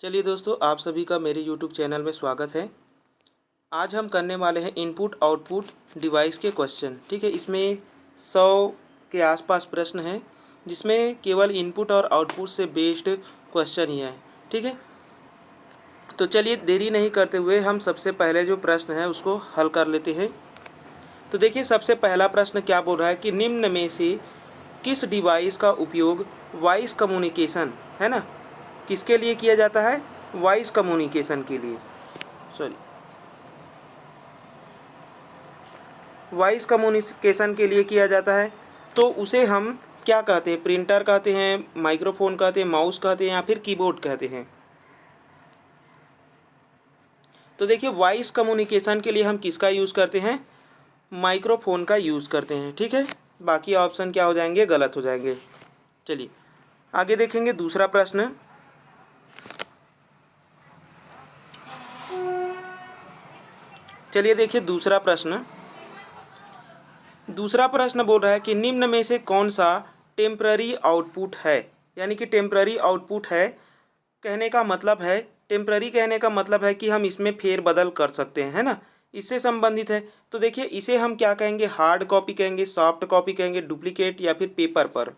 चलिए दोस्तों, आप सभी का मेरे यूट्यूब चैनल में स्वागत है। आज हम करने वाले हैं इनपुट आउटपुट डिवाइस के क्वेश्चन। ठीक है, इसमें 100 के आसपास प्रश्न हैं, जिसमें केवल इनपुट और आउटपुट से बेस्ड क्वेश्चन ही हैं। ठीक है, तो चलिए देरी नहीं करते हुए हम सबसे पहले जो प्रश्न है उसको हल कर लेते हैं। तो देखिए, सबसे पहला प्रश्न क्या बोल रहा है कि निम्न में से किस डिवाइस का उपयोग वॉइस कम्युनिकेशन, है ना, किसके लिए किया जाता है? वॉइस कम्युनिकेशन के लिए, सॉरी, वॉइस कम्युनिकेशन के लिए किया जाता है। तो उसे हम क्या कहते हैं? प्रिंटर कहते हैं, माइक्रोफोन कहते हैं, माउस कहते हैं, या फिर कीबोर्ड कहते हैं। तो देखिए, वॉइस कम्युनिकेशन के लिए हम किसका यूज़ करते हैं? माइक्रोफोन का यूज़ करते हैं। ठीक है, बाकी ऑप्शन क्या हो जाएंगे? गलत हो जाएंगे। चलिए आगे देखेंगे दूसरा प्रश्न। चलिए देखिए दूसरा प्रश्न। दूसरा प्रश्न बोल रहा है कि निम्न में से कौन सा टेम्पररी आउटपुट है? यानी कि टेम्पररी आउटपुट है कहने का मतलब है, टेम्पररी कहने का मतलब है कि हम इसमें फेरबदल कर सकते हैं, है ना, इससे संबंधित है। तो देखिए, इसे हम क्या कहेंगे? हार्ड कॉपी कहेंगे, सॉफ्ट कॉपी कहेंगे, डुप्लीकेट, या फिर पेपर पर।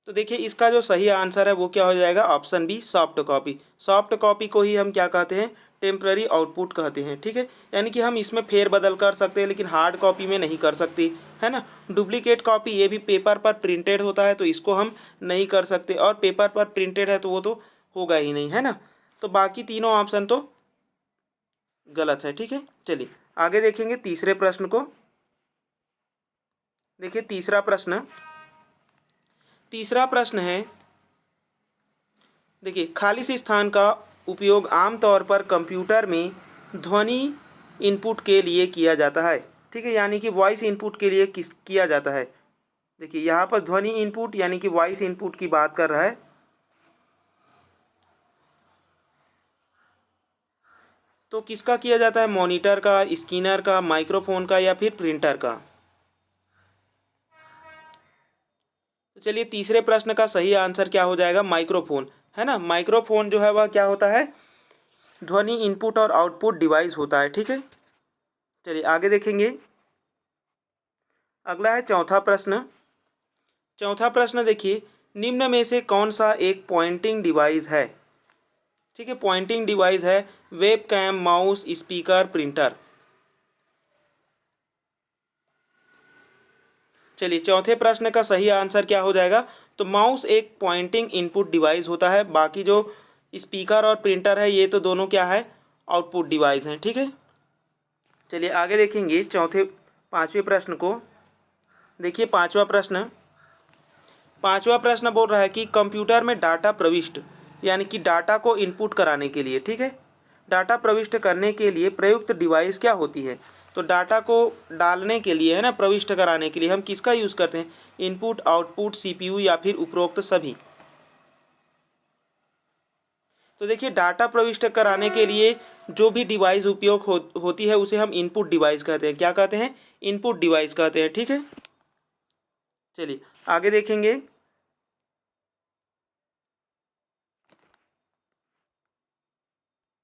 तो देखिए, इसका जो सही आंसर है वो क्या हो जाएगा? Option B, soft copy. Soft copy को ही हम क्या कहते हैं? टेम्पररी आउटपुट कहते हैं। ठीक है, यानी कि हम इसमें फेरबदल कर सकते हैं, लेकिन हार्ड कॉपी में नहीं कर सकते, है ना। डुप्लीकेट कॉपी ये भी पेपर पर प्रिंटेड होता है, तो इसको हम नहीं कर सकते, और पेपर पर प्रिंटेड है तो वो तो होगा ही नहीं, है ना। तो बाकी तीनों ऑप्शन तो गलत है। ठीक है, चलिए आगे देखेंगे तीसरे प्रश्न को। देखिए तीसरा प्रश्न है, देखिए, खाली स्थान का उपयोग आमतौर पर कंप्यूटर में ध्वनि इनपुट के लिए किया जाता है। ठीक है, यानी कि वॉइस इनपुट के लिए किस किया जाता है। देखिए, यहाँ पर ध्वनि इनपुट यानी कि वॉइस इनपुट की बात कर रहा है। तो किसका किया जाता है? मॉनिटर का, स्कैनर का, माइक्रोफोन का, या फिर प्रिंटर का? तो चलिए, तीसरे प्रश्न का सही आंसर क्या हो जाएगा? माइक्रोफोन, है ना। माइक्रोफोन जो है वह क्या होता है? ध्वनि इनपुट और आउटपुट डिवाइस होता है। ठीक है, चलिए आगे देखेंगे। अगला है चौथा प्रश्न। चौथा प्रश्न देखिए, निम्न में से कौन सा एक पॉइंटिंग डिवाइस है? ठीक है, पॉइंटिंग डिवाइस है web cam, mouse, speaker, printer. चलिए, चौथे प्रश्न का सही आंसर क्या हो जाएगा? तो माउस एक पॉइंटिंग इनपुट डिवाइस होता है, बाकी जो स्पीकर और प्रिंटर है ये तो दोनों क्या है? आउटपुट डिवाइस हैं। ठीक है, चलिए आगे देखेंगे पांचवें प्रश्न को। देखिए पांचवा प्रश्न बोल रहा है कि कंप्यूटर में डाटा प्रविष्ट, यानी कि डाटा को इनपुट कराने के लिए, ठीक है, डाटा प्रविष्ट करने के लिए प्रयुक्त डिवाइस क्या होती है? तो डाटा को डालने के लिए, है ना, प्रविष्ट कराने के लिए हम किसका यूज़ करते हैं? इनपुट, आउटपुट, सीपीयू, या फिर उपरोक्त सभी? तो देखिए, डाटा प्रविष्ट कराने के लिए जो भी डिवाइस उपयोग होती है उसे हम इनपुट डिवाइस कहते हैं। क्या कहते हैं? इनपुट डिवाइस कहते हैं। ठीक है, चलिए आगे देखेंगे।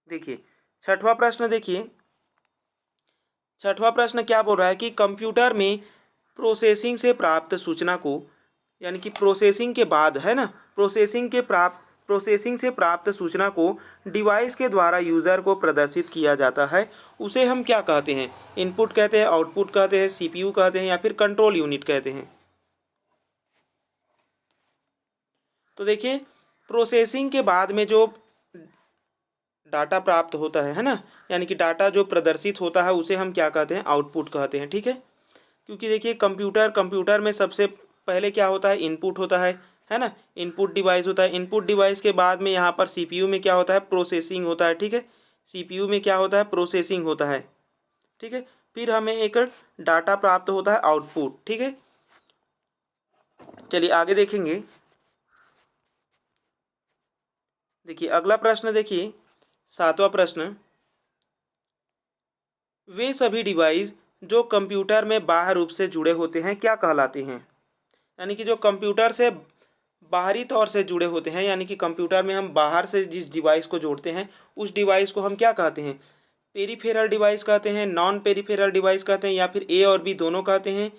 देखिए छठवां प्रश्न। देखिए छठवां प्रश्न क्या बोल रहा है कि कंप्यूटर में प्रोसेसिंग से प्राप्त सूचना को, यानी कि प्रोसेसिंग के बाद, है ना, प्रोसेसिंग से प्राप्त सूचना को डिवाइस के द्वारा यूज़र को प्रदर्शित किया जाता है, उसे हम क्या कहते हैं? इनपुट कहते हैं, आउटपुट कहते हैं, सीपीयू कहते हैं, या फिर कंट्रोल यूनिट कहते हैं? तो देखिए, प्रोसेसिंग के बाद में जो डाटा प्राप्त होता है ना, यानी कि डाटा जो प्रदर्शित होता है उसे हम क्या कहते हैं? आउटपुट कहते हैं। ठीक है, क्योंकि देखिए कंप्यूटर में सबसे पहले क्या होता है? इनपुट होता है ना, इनपुट डिवाइस होता है। इनपुट डिवाइस के बाद में यहाँ पर सीपीयू में क्या होता है? प्रोसेसिंग होता है। ठीक है, सीपीयू में क्या होता है? प्रोसेसिंग होता है। ठीक है, फिर हमें एक डाटा प्राप्त होता है, आउटपुट। ठीक है, चलिए आगे देखेंगे। देखिए अगला प्रश्न, देखिए सातवां प्रश्न। वे सभी डिवाइस जो कंप्यूटर में बाह्य रूप से जुड़े होते हैं क्या कहलाते हैं? यानी कि जो कंप्यूटर से बाहरी तौर से जुड़े होते हैं, यानी कि कंप्यूटर में हम बाहर से जिस डिवाइस को जोड़ते हैं उस डिवाइस को हम क्या कहते हैं, पेरीफेरल डिवाइस कहते हैं, नॉन पेरीफेरल डिवाइस कहते हैं, या फिर ए और बी दोनों कहते हैं,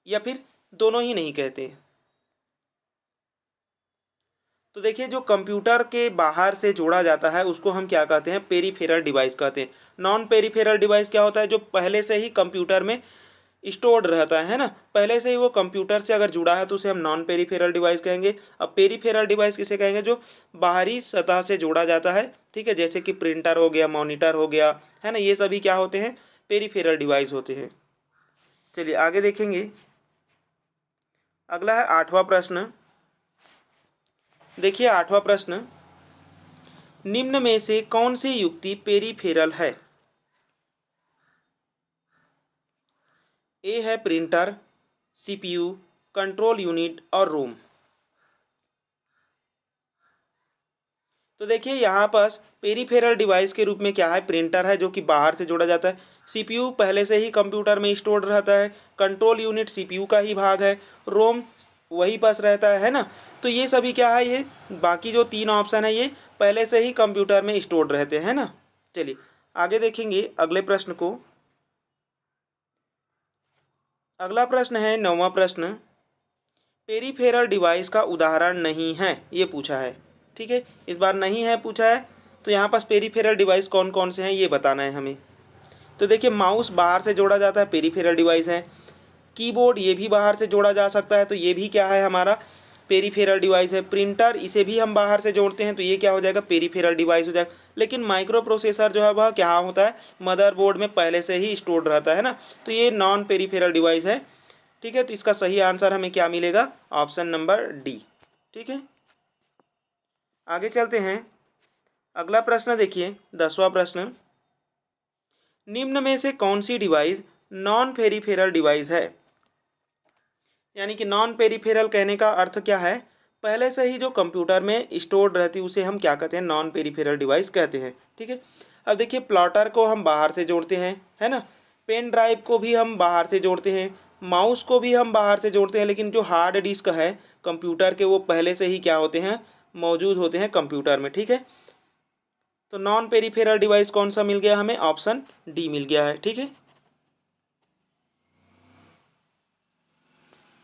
या फिर दोनों ही नहीं कहते। तो देखिए, जो कंप्यूटर के बाहर से जोड़ा जाता है उसको हम क्या कहते हैं, पेरीफेरल डिवाइस कहते हैं। नॉन पेरीफेरल डिवाइस क्या होता है, जो पहले से ही कंप्यूटर में स्टोर्ड रहता है ना, पहले से ही वो कंप्यूटर से अगर जुड़ा है तो उसे हम नॉन पेरीफेरल डिवाइस कहेंगे। अब पेरीफेरल डिवाइस किसे कहेंगे, जो बाहरी सतह से जोड़ा जाता है, ठीक है, जैसे कि प्रिंटर हो गया, मॉनिटर हो गया, है ना, ये सभी क्या होते हैं, पेरीफेरल डिवाइस होते हैं। चलिए आगे देखेंगे। अगला है 8वां प्रश्न। देखिए 8वां प्रश्न, निम्न में से कौन सी युक्ति पेरीफेरल है। ए है प्रिंटर, सीपीयू, कंट्रोल यूनिट और रोम। तो देखिए यहाँ पास पेरीफेरल डिवाइस के रूप में क्या है, प्रिंटर है जो कि बाहर से जोड़ा जाता है, सीपीयू पहले से ही कंप्यूटर में स्टोर्ड रहता है, कंट्रोल यूनिट सीपीयू का ही भाग है, रोम वही पास रहता है ना। तो ये सभी क्या है, ये बाकी जो 3 ऑप्शन है ये पहले से ही कंप्यूटर में स्टोर्ड रहते हैं ना। चलिए आगे देखेंगे अगले प्रश्न को। अगला प्रश्न है 9वां प्रश्न, पेरीफेरल डिवाइस का उदाहरण नहीं है, ये पूछा है, ठीक है, इस बार नहीं है पूछा है। तो यहाँ पास पेरीफेरल डिवाइस कौन कौन से हैं ये बताना है हमें। तो देखिए, माउस बाहर से जोड़ा जाता है, पेरीफेरल डिवाइस है। कीबोर्ड ये भी बाहर से जोड़ा जा सकता है, तो ये भी क्या है, हमारा पेरीफेरल डिवाइस है। प्रिंटर इसे भी हम बाहर से जोड़ते हैं तो ये क्या हो जाएगा, पेरीफेरल डिवाइस हो जाएगा। लेकिन माइक्रो प्रोसेसर जो है वह क्या होता है, मदरबोर्ड में पहले से ही स्टोर्ड रहता है ना, तो ये नॉन पेरीफेरल डिवाइस है, ठीक है। तो इसका सही आंसर हमें क्या मिलेगा, ऑप्शन नंबर डी, ठीक है। आगे चलते हैं। अगला प्रश्न देखिए 10वां प्रश्न, निम्न में से कौन सी डिवाइस नॉन पेरीफेरल डिवाइस है। यानी कि नॉन पेरीफेरल कहने का अर्थ क्या है, पहले से ही जो कंप्यूटर में स्टोर्ड रहती है उसे हम क्या कहते हैं, नॉन पेरीफेरल डिवाइस कहते हैं, ठीक है। अब देखिए, प्लॉटर को हम बाहर से जोड़ते हैं, है ना, पेन ड्राइव को भी हम बाहर से जोड़ते हैं, माउस को भी हम बाहर से जोड़ते हैं, लेकिन जो हार्ड डिस्क है कंप्यूटर के वो पहले से ही क्या होते हैं, मौजूद होते हैं कंप्यूटर में, ठीक है। तो नॉन पेरीफेरल डिवाइस कौन सा मिल गया हमें, ऑप्शन डी मिल गया है, ठीक है।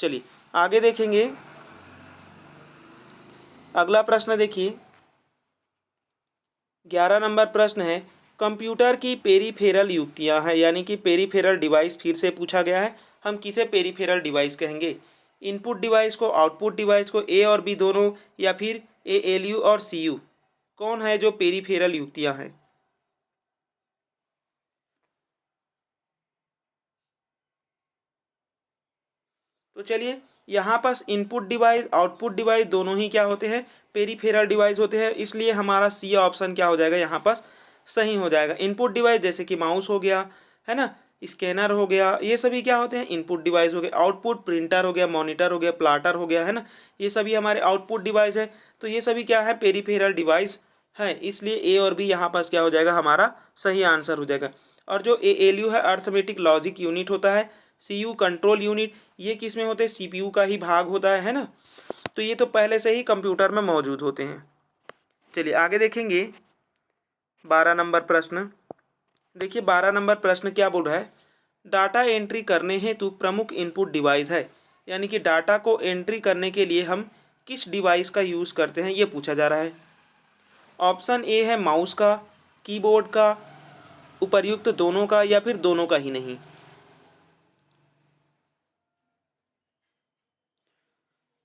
चलिए आगे देखेंगे। अगला प्रश्न देखिए 11 नंबर प्रश्न है, कंप्यूटर की पेरीफेरल युक्तियां हैं, यानी कि पेरीफेरल डिवाइस फिर से पूछा गया है। हम किसे पेरीफेरल डिवाइस कहेंगे, इनपुट डिवाइस को, आउटपुट डिवाइस को, ए और बी दोनों, या फिर एएलयू और सीयू, कौन है जो पेरीफेरल युक्तियां हैं। तो चलिए, यहाँ पास इनपुट डिवाइस आउटपुट डिवाइस दोनों ही क्या होते हैं, पेरीफेरल डिवाइस होते हैं, इसलिए हमारा सी ऑप्शन क्या हो जाएगा, यहाँ पास सही हो जाएगा। इनपुट डिवाइस जैसे कि माउस हो गया, है ना, स्कैनर हो गया, ये सभी क्या होते हैं, इनपुट डिवाइस हो गए। आउटपुट प्रिंटर हो गया, मॉनिटर हो गया, प्लाटर हो गया, है ना, ये सभी हमारे आउटपुट डिवाइस है। तो ये सभी क्या है, पेरीफेरल डिवाइस है, इसलिए ए और बी यहाँ पास क्या हो जाएगा, हमारा सही आंसर हो जाएगा। और जो एएलयू है, अर्थमेटिक लॉजिक यूनिट होता है, सीयू कंट्रोल यूनिट, ये किस में होते हैं, सीपीयू का ही भाग होता है ना। तो ये तो पहले से ही कंप्यूटर में मौजूद होते हैं। चलिए आगे देखेंगे 12 नंबर प्रश्न। देखिए 12 नंबर प्रश्न क्या बोल रहा है, डाटा एंट्री करने हेतु प्रमुख इनपुट डिवाइस है, यानी कि डाटा को एंट्री करने के लिए हम किस डिवाइस का यूज़ करते हैं ये पूछा जा रहा है। ऑप्शन ए है माउस का, कीबोर्ड का, उपर्युक्त दोनों का, या फिर दोनों का ही नहीं।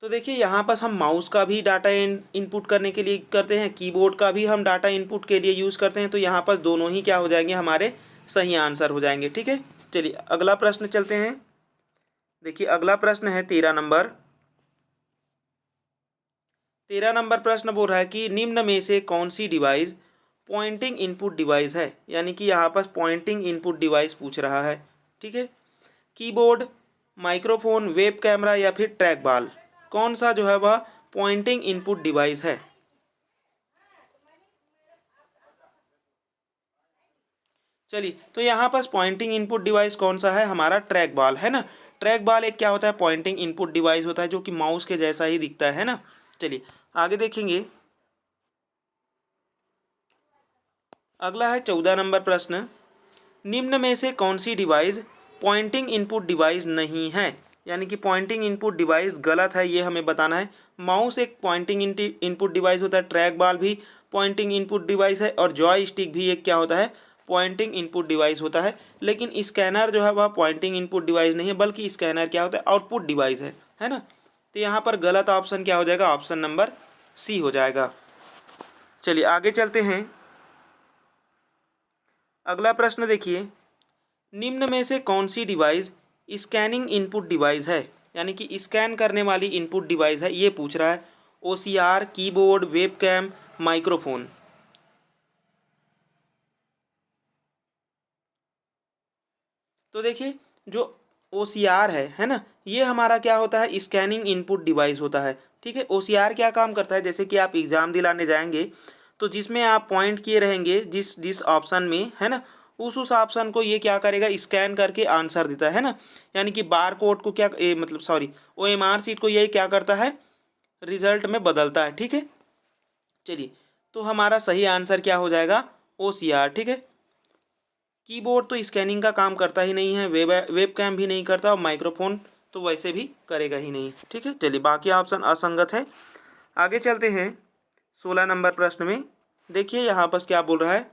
तो देखिए, यहाँ पास हम माउस का भी डाटा इनपुट करने के लिए करते हैं, कीबोर्ड का भी हम डाटा इनपुट के लिए यूज़ करते हैं, तो यहाँ पास दोनों ही क्या हो जाएंगे, हमारे सही आंसर हो जाएंगे, ठीक है। चलिए अगला प्रश्न चलते हैं। देखिए अगला प्रश्न है 13 नंबर। 13 नंबर प्रश्न बोल रहा है कि निम्न में से कौन सी डिवाइस पॉइंटिंग इनपुट डिवाइस है, यानी कि यहाँ पास पॉइंटिंग इनपुट डिवाइस पूछ रहा है, ठीक है। कीबोर्ड, माइक्रोफोन, वेब कैमरा, या फिर ट्रैक बॉल, कौन सा जो है वह पॉइंटिंग इनपुट डिवाइस है। चलिए, तो यहाँ पास पॉइंटिंग इनपुट डिवाइस कौन सा है, हमारा ट्रैक बॉल है ना। ट्रैक बॉल एक क्या होता है, पॉइंटिंग इनपुट डिवाइस होता है, जो कि माउस के जैसा ही दिखता है ना। चलिए आगे देखेंगे। अगला है 14 नंबर प्रश्न, निम्न में से कौन सी डिवाइस पॉइंटिंग इनपुट डिवाइस नहीं है। यानी कि पॉइंटिंग इनपुट डिवाइस गलत है, ये हमें बताना है। माउस एक पॉइंटिंग इनपुट डिवाइस होता है, ट्रैक बॉल भी पॉइंटिंग इनपुट डिवाइस है, और जॉय स्टिक भी एक क्या होता है, पॉइंटिंग इनपुट डिवाइस होता है। लेकिन स्कैनर जो है वह पॉइंटिंग इनपुट डिवाइस नहीं है, बल्कि स्कैनर क्या होता है, आउटपुट डिवाइस है ना। तो यहाँ पर गलत ऑप्शन क्या हो जाएगा, ऑप्शन नंबर सी हो जाएगा। चलिए आगे चलते हैं। अगला प्रश्न देखिए, निम्न में से कौन सी डिवाइस स्कैनिंग इनपुट डिवाइस है। यानी कि स्कैन करने वाली इनपुट डिवाइस है, ये पूछ रहा है। OCR, keyboard, webcam, microphone. तो देखिए जो ओसीआर है ना, ये हमारा क्या होता है, स्कैनिंग इनपुट डिवाइस होता है। ठीक है, ओसीआर क्या काम करता है, जैसे कि आप एग्ज़ाम दिलाने जाएंगे तो जिसमें आप पॉइंट किए रहेंगे जिस जिस ऑप्शन में है ना, उस ऑप्शन को ये क्या करेगा, स्कैन करके आंसर देता है ना। यानी कि बार कोड को क्या मतलब सॉरी, ओएमआर शीट को यही क्या करता है, रिजल्ट में बदलता है। ठीक है, चलिए तो हमारा सही आंसर क्या हो जाएगा, ओसीआर। ठीक है, कीबोर्ड तो स्कैनिंग का काम करता ही नहीं है, वेबकैम भी नहीं करता, और माइक्रोफोन तो वैसे भी करेगा ही नहीं। ठीक है, चलिए बाकी ऑप्शन असंगत है। आगे चलते हैं 16 नंबर प्रश्न में। देखिए यहाँ पर क्या बोल रहा है,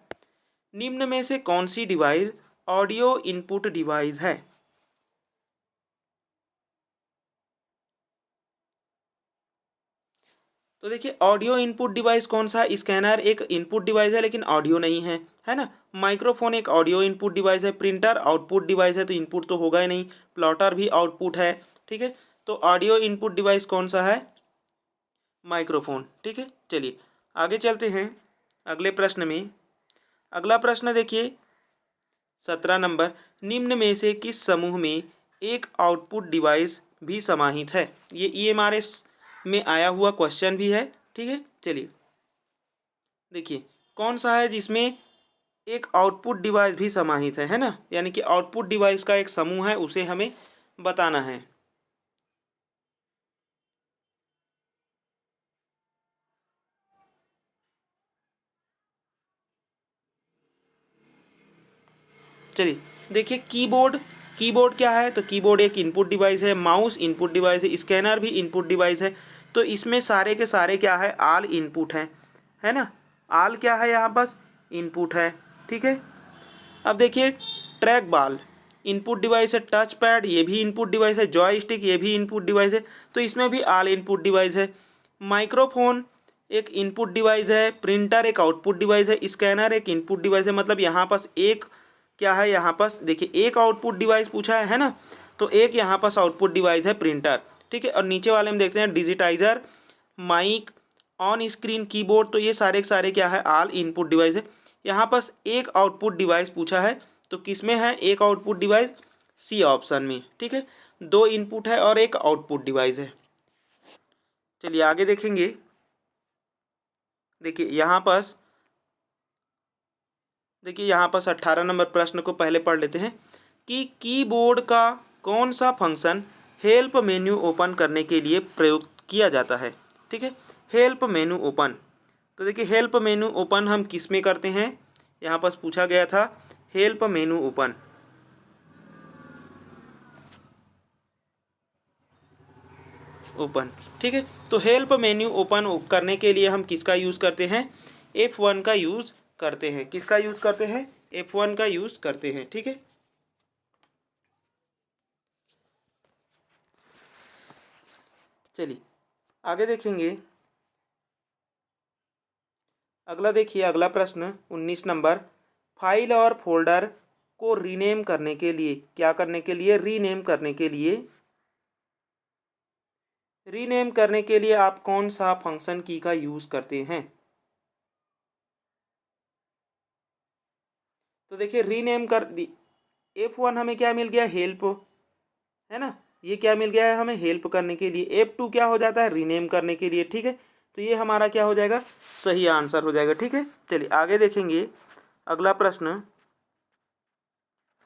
निम्न में से कौन सी डिवाइस ऑडियो इनपुट डिवाइस है। तो देखिए ऑडियो इनपुट डिवाइस कौन सा है, स्कैनर एक इनपुट डिवाइस है लेकिन ऑडियो नहीं है ना। माइक्रोफोन एक ऑडियो इनपुट डिवाइस है, प्रिंटर आउटपुट डिवाइस है तो इनपुट तो होगा ही नहीं, प्लॉटर भी आउटपुट है। ठीक है, तो ऑडियो इनपुट डिवाइस कौन सा है, माइक्रोफोन। ठीक है, चलिए आगे चलते हैं अगले प्रश्न में। अगला प्रश्न देखिए 17 नंबर, निम्न में से किस समूह में एक आउटपुट डिवाइस भी समाहित है। ये ईएमआरएस में आया हुआ क्वेश्चन भी है। ठीक है, चलिए देखिए कौन सा है जिसमें एक आउटपुट डिवाइस भी समाहित है ना। यानी कि आउटपुट डिवाइस का एक समूह है, उसे हमें बताना है। चलिए देखिए कीबोर्ड, कीबोर्ड क्या है, तो कीबोर्ड एक इनपुट डिवाइस है, माउस इनपुट डिवाइस है, स्कैनर भी इनपुट डिवाइस है। तो इसमें सारे के सारे क्या है, आल इनपुट है ना। आल क्या है यहाँ पास, इनपुट है। ठीक है, अब देखिए ट्रैक बॉल इनपुट डिवाइस है, टच पैड ये भी इनपुट डिवाइस है, जॉय स्टिक ये भी इनपुट डिवाइस है, तो इसमें भी आल इनपुट डिवाइस है। माइक्रोफोन एक इनपुट डिवाइस है, प्रिंटर एक आउटपुट डिवाइस है, स्कैनर एक इनपुट डिवाइस है। मतलब यहाँ पास एक क्या है, यहाँ पास देखिए एक आउटपुट डिवाइस पूछा है ना, तो एक यहाँ पास आउटपुट डिवाइस है प्रिंटर। ठीक है, और नीचे वाले में देखते हैं digitizer, mic, on screen keyboard, तो ये सारे के सारे क्या है, आल इनपुट डिवाइस है। यहाँ पास एक आउटपुट डिवाइस पूछा है, तो किस में है एक आउटपुट डिवाइस, सी ऑप्शन में। ठीक है, दो इनपुट है और एक आउटपुट डिवाइस है। चलिए आगे देखेंगे। देखिए यहाँ पास 18 नंबर प्रश्न को पहले पढ़ लेते हैं कि कीबोर्ड का कौन सा फंक्शन हेल्प मेन्यू ओपन करने के लिए प्रयोग किया जाता है। ठीक है, हेल्प मेन्यू ओपन, तो देखिए हेल्प मेन्यू ओपन हम किस में करते हैं, यहाँ पास पूछा गया था हेल्प मेन्यू ओपन। ओपन ठीक है, तो हेल्प मेन्यू ओपन करने के लिए हम किसका यूज़ करते हैं, F1 का यूज़ करते हैं। किसका यूज़ करते हैं, F1 का यूज़ करते हैं। ठीक है, चलिए आगे देखेंगे। अगला देखिए, अगला प्रश्न 19 नंबर, फाइल और फोल्डर को रीनेम करने के लिए क्या करने के लिए, रीनेम करने के लिए, रीनेम करने के लिए आप कौन सा फंक्शन की का यूज़ करते हैं। तो देखिए रीनेम कर F1 हमें क्या मिल गया, हेल्प है ना, ये क्या मिल गया है हमें, हेल्प करने के लिए। F2 क्या हो जाता है, रीनेम करने के लिए। ठीक है, तो ये हमारा क्या हो जाएगा, सही आंसर हो जाएगा। ठीक है, चलिए आगे देखेंगे अगला प्रश्न।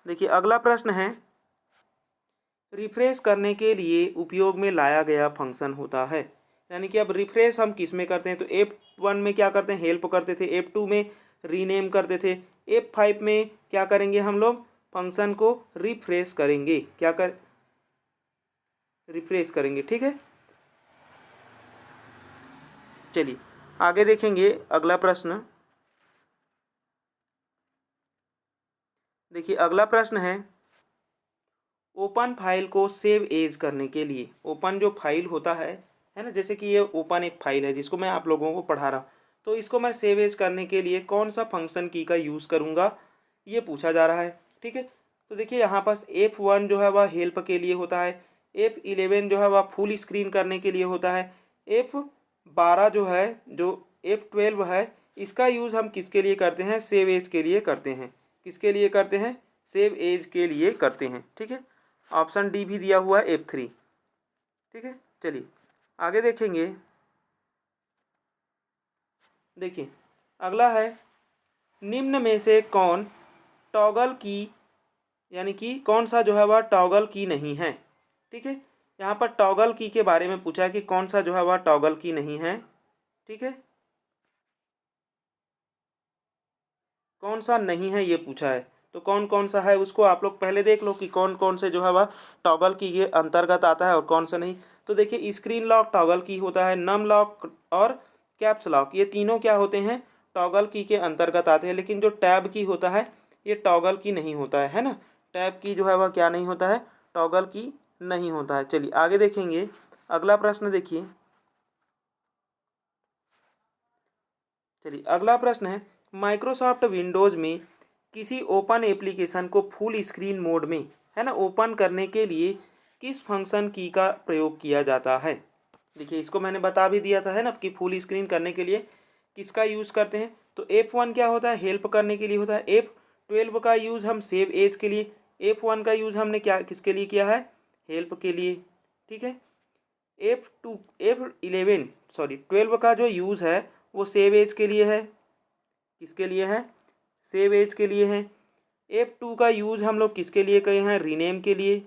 देखिए अगला प्रश्न है, रिफ्रेश करने के लिए उपयोग में लाया गया फंक्शन होता है। यानी कि अब रिफ्रेश हम किस में करते हैं, तो F1 में क्या करते हैं, हेल्प करते थे, F2 में रीनेम करते थे, F5 में क्या करेंगे हम लोग, फंक्शन को रिफ्रेश करेंगे, क्या कर रिफ्रेश करेंगे। ठीक है, चलिए आगे देखेंगे अगला प्रश्न। देखिए अगला प्रश्न है, ओपन फाइल को सेव एज करने के लिए, ओपन जो फाइल होता है ना, जैसे कि ये ओपन एक फाइल है जिसको मैं आप लोगों को पढ़ा रहा हूँ, तो इसको मैं सेव एज करने के लिए कौन सा फंक्शन की का यूज़ करूँगा, ये पूछा जा रहा है। ठीक है, तो देखिए यहाँ पास F1 जो है वह हेल्प के लिए होता है, F11 जो है वह फुल स्क्रीन करने के लिए होता है, F12 जो है, जो F12 है, इसका यूज़ हम किसके लिए करते हैं, सेव एज के लिए करते हैं। किसके लिए करते हैं, सेव एज के लिए करते हैं। ठीक है, ऑप्शन डी भी दिया हुआ है F3। ठीक है, चलिए आगे देखेंगे। देखिए अगला है, निम्न में से कौन टॉगल की, यानी कि कौन सा जो है वह टॉगल की नहीं है। ठीक है, यहाँ पर टॉगल की के बारे में पूछा है कि कौन सा जो है वह टॉगल की नहीं है। ठीक है, कौन सा नहीं है ये पूछा है, तो कौन कौन सा है उसको आप लोग पहले देख लो कि कौन कौन से जो है वह टॉगल की के अंतर्गत आता है और कौन सा नहीं। तो देखिए स्क्रीन लॉक टॉगल की होता है, नम लॉक और कैप्स लॉक, ये तीनों क्या होते हैं, टॉगल की के अंतर्गत आते हैं। लेकिन जो टैब की होता है ये टॉगल की नहीं होता है ना, टैब की जो है वह क्या नहीं होता है, टॉगल की नहीं होता है। चलिए आगे देखेंगे अगला प्रश्न। देखिए चलिए अगला प्रश्न है, माइक्रोसॉफ्ट विंडोज़ में किसी ओपन एप्लीकेशन को फुल स्क्रीन मोड में, है ना, ओपन करने के लिए किस फंक्शन की का प्रयोग किया जाता है। देखिए इसको मैंने बता भी दिया था, है ना, कि फुल स्क्रीन करने के लिए किसका यूज़ करते हैं। तो F1 क्या होता है, हेल्प करने के लिए होता है। F12 का यूज़ हम सेव एज के लिए, F1 का यूज़ हमने क्या किसके लिए किया है, हेल्प के लिए। ठीक है, F11 सॉरी 12 का जो यूज़ है वो सेव एज के लिए है, किसके लिए है, सेव एज के लिए है। F2 का यूज़ हम लोग किसके लिए कहे हैं, रीनेम के लिए।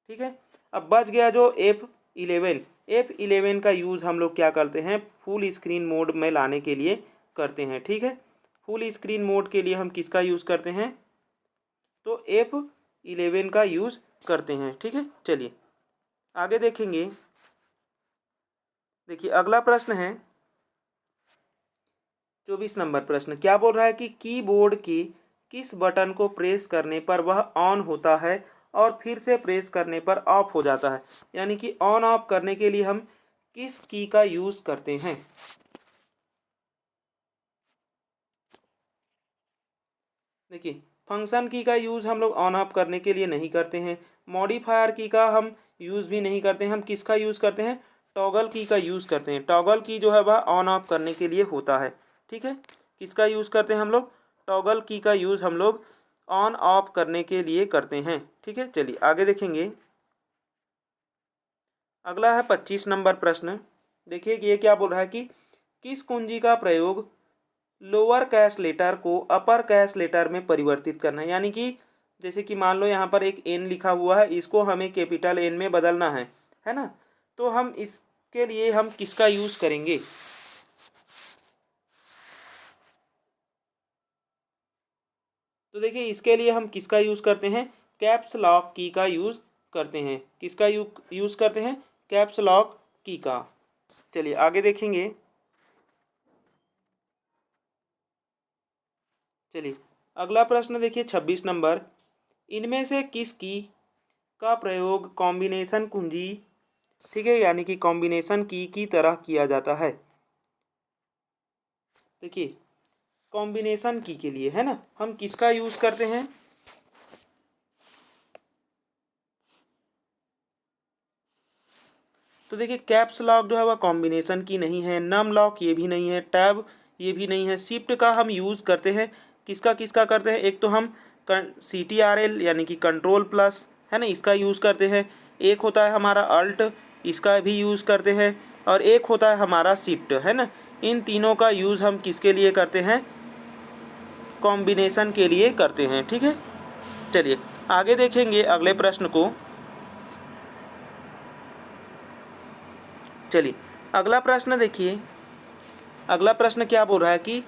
ठीक है, अब बच गया जो F11 का यूज़ हम लोग क्या करते हैं, फुल स्क्रीन मोड में लाने के लिए करते हैं। ठीक है, फुल स्क्रीन मोड के लिए हम किसका यूज़ करते हैं, तो F11 का यूज़ करते हैं। ठीक है, चलिए आगे देखेंगे। देखिए अगला प्रश्न है 24 नंबर प्रश्न, क्या बोल रहा है कि कीबोर्ड के किस बटन को प्रेस करने पर वह ऑन होता है और फिर से प्रेस करने पर ऑफ हो जाता है। यानी कि ऑन ऑफ करने के लिए हम किस की का यूज़ करते हैं। देखिए फंक्शन की का यूज़ हम लोग ऑन ऑफ करने के लिए नहीं करते हैं, मॉडिफायर की का हम यूज़ भी नहीं करते हैं। हम किसका यूज़ करते हैं, टॉगल की का यूज़ करते हैं। टॉगल की जो है वह ऑन ऑफ करने के लिए होता है। ठीक है, किसका यूज़ करते हैं हम लोग, टॉगल की का यूज़ हम लोग ऑन ऑफ करने के लिए करते हैं। ठीक है, चलिए आगे देखेंगे। अगला है 25 नंबर प्रश्न। देखिए ये क्या बोल रहा है कि किस कुंजी का प्रयोग लोअर कैश लेटर को अपर कैश लेटर में परिवर्तित करना है। यानी कि जैसे कि मान लो यहाँ पर एक एन लिखा हुआ है, इसको हमें कैपिटल एन में बदलना है ना, तो हम इसके लिए हम किसका यूज़ करेंगे। तो देखिए इसके लिए हम किसका यूज़ करते हैं, कैप्स लॉक की का यूज़ करते हैं। किसका यूज़ करते हैं, कैप्स लॉक की का। चलिए आगे देखेंगे। चलिए अगला प्रश्न देखिए 26 नंबर, इनमें से किस की का प्रयोग कॉम्बिनेशन कुंजी, ठीक है, यानी कि कॉम्बिनेशन की तरह किया जाता है। देखिए कॉम्बिनेशन की के लिए, है ना, हम किसका यूज़ करते हैं। तो देखिए कैप्स लॉक जो है वह कॉम्बिनेशन की नहीं है, नम लॉक ये भी नहीं है, टैब ये भी नहीं है। शिफ्ट का हम यूज़ करते हैं, किसका किसका करते हैं, एक तो हम CTRL यानी कि कंट्रोल प्लस, है ना, इसका यूज़ करते हैं। एक होता है हमारा अल्ट, इसका भी यूज़ करते हैं। और एक होता है हमारा शिफ्ट, है ना। इन तीनों का यूज़ हम किसके लिए करते हैं, कॉम्बिनेशन के लिए करते हैं। ठीक है, चलिए आगे देखेंगे अगले प्रश्न को। चलिए अगला प्रश्न देखिए। अगला प्रश्न क्या बोल रहा है कि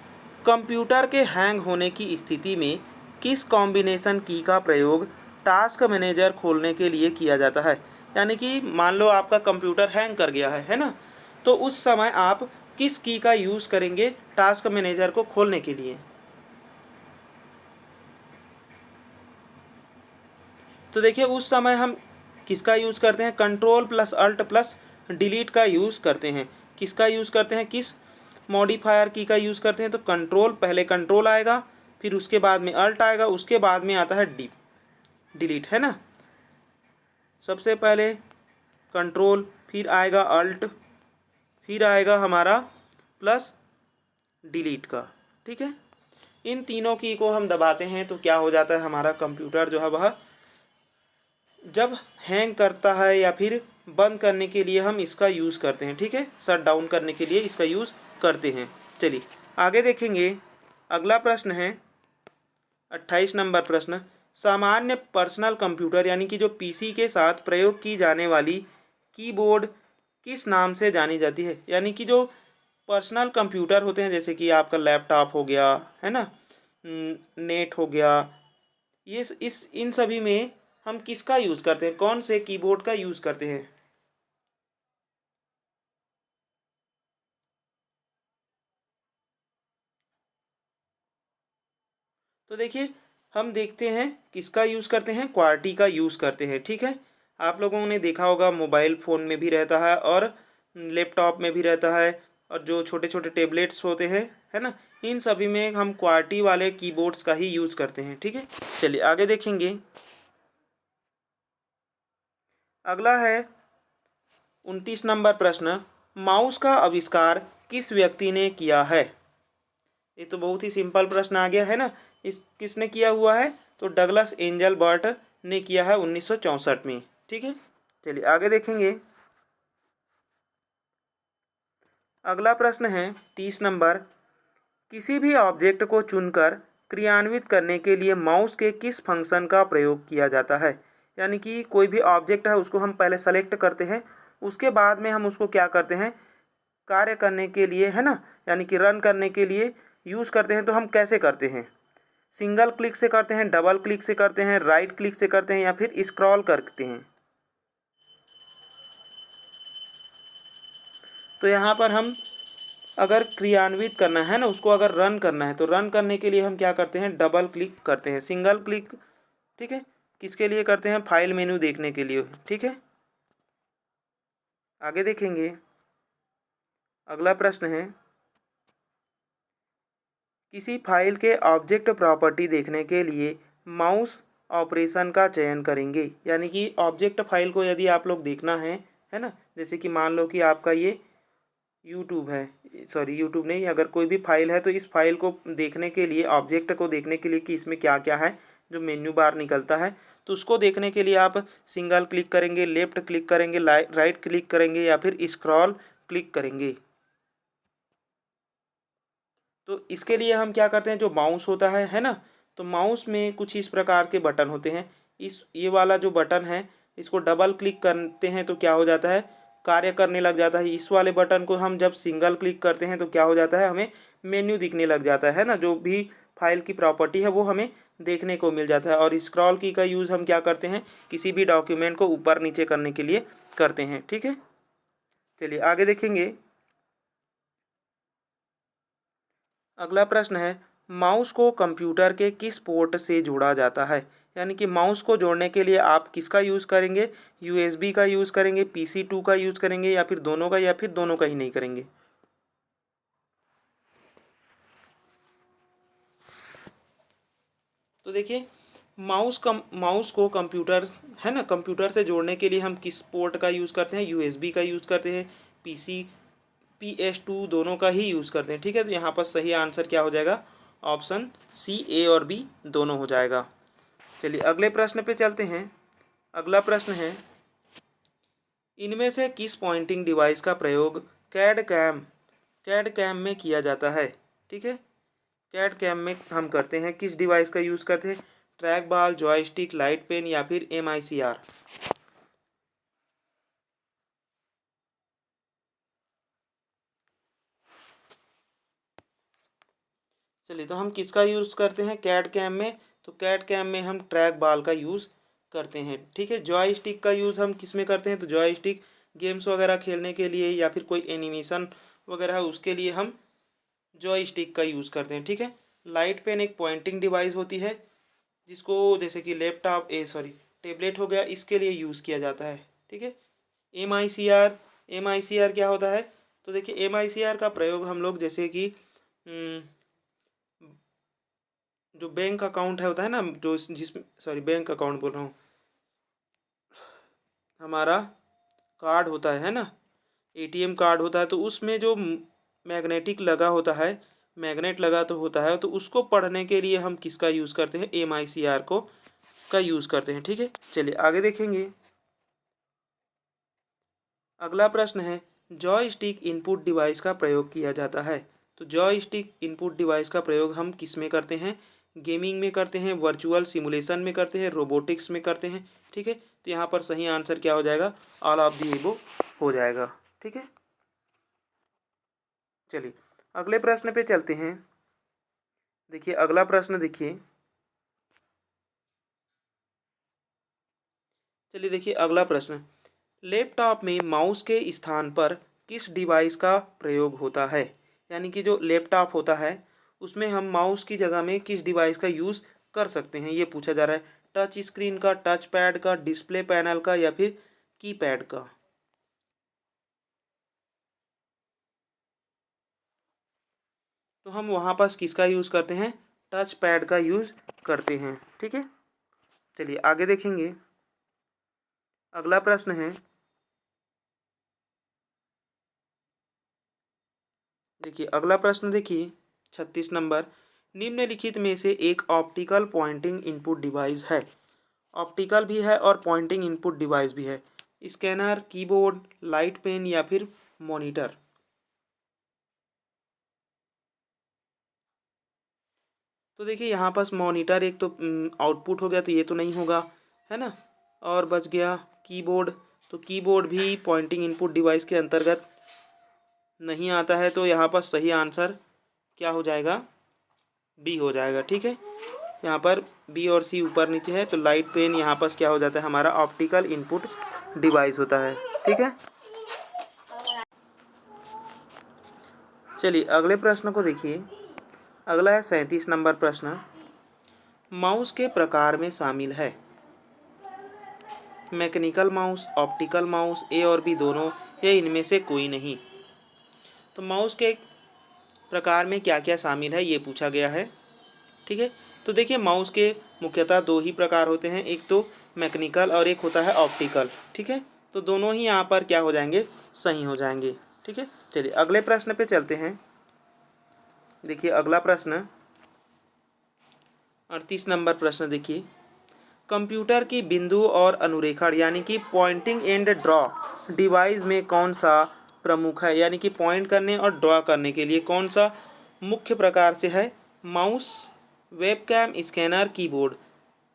कंप्यूटर के हैंग होने की स्थिति में किस कॉम्बिनेशन की का प्रयोग टास्क मैनेजर खोलने के लिए किया जाता है। यानी कि मान लो आपका कंप्यूटर हैंग कर गया है ना, तो उस समय आप किस की का यूज़ करेंगे टास्क मैनेजर को खोलने के लिए। तो देखिए उस समय हम किसका यूज़ करते हैं, control plus alt plus delete का यूज़ करते हैं। किसका यूज़ करते हैं, किस मॉडिफायर की का यूज़ करते हैं। तो कंट्रोल, पहले कंट्रोल आएगा, फिर उसके बाद में अल्ट आएगा, उसके बाद में आता है डिलीट, है ना। सबसे पहले कंट्रोल, फिर आएगा अल्ट, फिर आएगा हमारा प्लस डिलीट का। ठीक है, इन तीनों की को हम दबाते हैं तो क्या हो जाता है, हमारा कंप्यूटर जो है वह जब हैंग करता है या फिर बंद करने के लिए हम इसका यूज़ करते हैं। ठीक है, शट डाउन करने के लिए इसका यूज़ करते हैं। चलिए आगे देखेंगे। अगला प्रश्न है 28 नंबर प्रश्न। सामान्य पर्सनल कंप्यूटर यानी कि जो पीसी के साथ प्रयोग की जाने वाली कीबोर्ड किस नाम से जानी जाती है। यानी कि जो पर्सनल कंप्यूटर होते हैं, जैसे कि आपका लैपटॉप हो गया, है ना, नेट हो गया, ये इस इन सभी में हम किसका यूज़ करते हैं, कौन से कीबोर्ड का यूज़ करते हैं। तो देखिए हम देखते हैं किसका यूज़ करते हैं, क्वार्टी का यूज़ करते हैं। ठीक है, आप लोगों ने देखा होगा मोबाइल फ़ोन में भी रहता है और लैपटॉप में भी रहता है, और जो छोटे छोटे टेबलेट्स होते हैं, है ना, इन सभी में हम क्वार्टी वाले कीबोर्ड्स का ही यूज़ करते हैं। ठीक है, चलिए आगे देखेंगे। अगला है 29 नंबर प्रश्न। माउस का आविष्कार किस व्यक्ति ने किया है। ये तो बहुत ही सिंपल प्रश्न आ गया है ना। इस किसने किया हुआ है, तो डगलस एंजल बर्ट ने किया है 1964 में। ठीक है, चलिए आगे देखेंगे। अगला प्रश्न है 30 नंबर। किसी भी ऑब्जेक्ट को चुनकर क्रियान्वित करने के लिए माउस के किस फंक्शन का प्रयोग किया जाता है। यानी कि कोई भी ऑब्जेक्ट है उसको हम पहले सेलेक्ट करते हैं, उसके बाद में हम उसको क्या करते हैं, कार्य करने के लिए, है ना, यानी कि रन करने के लिए यूज़ करते हैं। तो हम कैसे करते हैं, सिंगल क्लिक से करते हैं, डबल क्लिक से करते हैं, राइट क्लिक से करते हैं, या फिर स्क्रॉल करते हैं। तो यहाँ पर हम अगर क्रियान्वित करना है ना, उसको अगर रन करना है, तो रन करने के लिए हम क्या करते हैं, डबल क्लिक करते हैं, सिंगल क्लिक। ठीक है, किसके लिए करते हैं, फाइल मेन्यू देखने के लिए। ठीक है, आगे देखेंगे। अगला प्रश्न है किसी फाइल के ऑब्जेक्ट प्रॉपर्टी देखने के लिए माउस ऑपरेशन का चयन करेंगे। यानी कि ऑब्जेक्ट फाइल को यदि आप लोग देखना है ना, जैसे कि मान लो कि आपका ये यूट्यूब है, सॉरी यूट्यूब नहीं, अगर कोई भी फाइल है तो इस फाइल को देखने के लिए, ऑब्जेक्ट को देखने के लिए कि इसमें क्या क्या है, जो मेन्यू बार निकलता है, तो उसको देखने के लिए आप सिंगल क्लिक करेंगे, लेफ्ट क्लिक करेंगे, राइट क्लिक करेंगे, या फिर स्क्रॉल क्लिक करेंगे। तो इसके लिए हम क्या करते हैं, जो माउस होता है ना, तो माउस में कुछ इस प्रकार के बटन होते हैं। ये वाला जो बटन है, इसको डबल क्लिक करते हैं तो क्या हो जाता है, कार्य करने लग जाता है। इस वाले बटन को हम जब सिंगल क्लिक करते हैं तो क्या हो जाता है, हमें मेन्यू दिखने लग जाता है ना, जो भी फाइल की प्रॉपर्टी है वो हमें देखने को मिल जाता है। और स्क्रॉल की का यूज़ हम क्या करते हैं, किसी भी डॉक्यूमेंट को ऊपर नीचे करने के लिए करते हैं। ठीक है, चलिए आगे देखेंगे। अगला प्रश्न है माउस को कंप्यूटर के किस पोर्ट से जोड़ा जाता है। यानी कि माउस को जोड़ने के लिए आप किसका यूज़ करेंगे, यूएसबी का यूज़ करेंगे, PC2 का यूज़ करेंगे, या फिर दोनों का, या फिर दोनों का ही नहीं करेंगे। तो देखिए माउस को कंप्यूटर, है ना, कंप्यूटर से जोड़ने के लिए हम किस पोर्ट का यूज़ करते हैं, यूएसबी का यूज़ करते हैं, PS2 दोनों का ही यूज़ करते हैं। ठीक है, तो यहाँ पर सही आंसर क्या हो जाएगा, ऑप्शन सी, ए और बी दोनों हो जाएगा। चलिए अगले प्रश्न पे चलते हैं। अगला प्रश्न है इनमें से किस पॉइंटिंग डिवाइस का प्रयोग कैड कैम में किया जाता है। ठीक है, कैड कैम में हम करते हैं, किस डिवाइस का यूज़ करते हैं, track ball, joystick, light pen, या फिर MICR। चलिए, तो हम किसका यूज़ करते हैं कैड कैम में? तो कैड कैम में हम ट्रैक बॉल का यूज़ करते हैं, ठीक है। जॉय स्टिक का यूज़ हम किस में करते हैं? तो जॉय स्टिक गेम्स वगैरह खेलने के लिए या फिर कोई एनिमेशन वगैरह है उसके लिए हम जॉय स्टिक का यूज़ करते हैं, ठीक है। लाइट पेन एक पॉइंटिंग डिवाइस होती है जिसको जैसे कि लैपटॉप टैबलेट हो गया, इसके लिए यूज़ किया जाता है, ठीक है। एम आई सी आर क्या होता है? तो देखिए, एम आई सी आर का प्रयोग हम लोग जैसे कि जो बैंक अकाउंट है होता है ना, जो जिसमें सॉरी बैंक अकाउंट बोल रहा हूँ, हमारा कार्ड होता है ना, एटीएम कार्ड होता है, तो उसमें जो मैग्नेटिक लगा होता है, मैग्नेट लगा तो होता है, तो उसको पढ़ने के लिए हम किसका यूज़ करते हैं? एम आई सी आर को का यूज़ करते हैं, ठीक है। चलिए आगे देखेंगे। अगला प्रश्न है, जॉय स्टिक इनपुट डिवाइस का प्रयोग किया जाता है। तो जॉय स्टिक इनपुट डिवाइस का प्रयोग हम किस में करते हैं? गेमिंग में करते हैं, वर्चुअल सिमुलेशन में करते हैं, रोबोटिक्स में करते हैं, ठीक है। तो यहाँ पर सही आंसर क्या हो जाएगा? ऑल ऑफ दी एबो हो जाएगा, ठीक है। चलिए अगले प्रश्न पे चलते हैं। देखिए अगला प्रश्न देखिए। चलिए देखिए अगला प्रश्न, लैपटॉप में माउस के स्थान पर किस डिवाइस का प्रयोग होता है? यानी कि जो लैपटॉप होता है उसमें हम माउस की जगह में किस डिवाइस का यूज़ कर सकते हैं, ये पूछा जा रहा है। टच स्क्रीन का, टच पैड का, डिस्प्ले पैनल का या फिर कीपैड का? तो हम वहाँ पर किसका यूज़ करते हैं? टच पैड का यूज़ करते हैं, ठीक है। चलिए आगे देखेंगे। अगला प्रश्न है, देखिए अगला प्रश्न देखिए 36 नंबर, निम्नलिखित में से एक ऑप्टिकल पॉइंटिंग इनपुट डिवाइस है। ऑप्टिकल भी है और पॉइंटिंग इनपुट डिवाइस भी है। स्कैनर, कीबोर्ड, लाइट पेन या फिर मॉनिटर? तो देखिए यहाँ पास मॉनिटर एक तो आउटपुट हो गया, तो ये तो नहीं होगा, है ना। और बच गया कीबोर्ड। तो कीबोर्ड भी पॉइंटिंग इनपुट डिवाइस के अंतर्गत नहीं आता है, तो यहाँ पर सही आंसर क्या हो जाएगा? बी हो जाएगा, ठीक है। यहाँ पर बी और सी ऊपर नीचे है, तो लाइट पेन यहाँ पर क्या हो जाता है? हमारा ऑप्टिकल इनपुट डिवाइस होता है, ठीक है। चलिए अगले प्रश्न को देखिए। अगला है 37 नंबर प्रश्न, माउस के प्रकार में शामिल है मैकेनिकल माउस, ऑप्टिकल माउस, ए और बी दोनों, या इनमें से कोई नहीं? तो माउस के प्रकार में क्या क्या शामिल है ये पूछा गया है, ठीक है। तो देखिए माउस के मुख्यतः दो ही प्रकार होते हैं, एक तो मैकेनिकल और एक होता है ऑप्टिकल, ठीक है। तो दोनों ही यहाँ पर क्या हो जाएंगे? सही हो जाएंगे, ठीक है। चलिए अगले प्रश्न पे चलते हैं। देखिए अगला प्रश्न 38 नंबर प्रश्न देखिए, कंप्यूटर की बिंदु और अनुरेखण यानी कि पॉइंटिंग एंड ड्रॉ डिवाइस में कौन सा प्रमुख है? यानी कि पॉइंट करने और ड्रॉ करने के लिए कौन सा मुख्य प्रकार से है? Mouse, webcam, scanner, keyboard?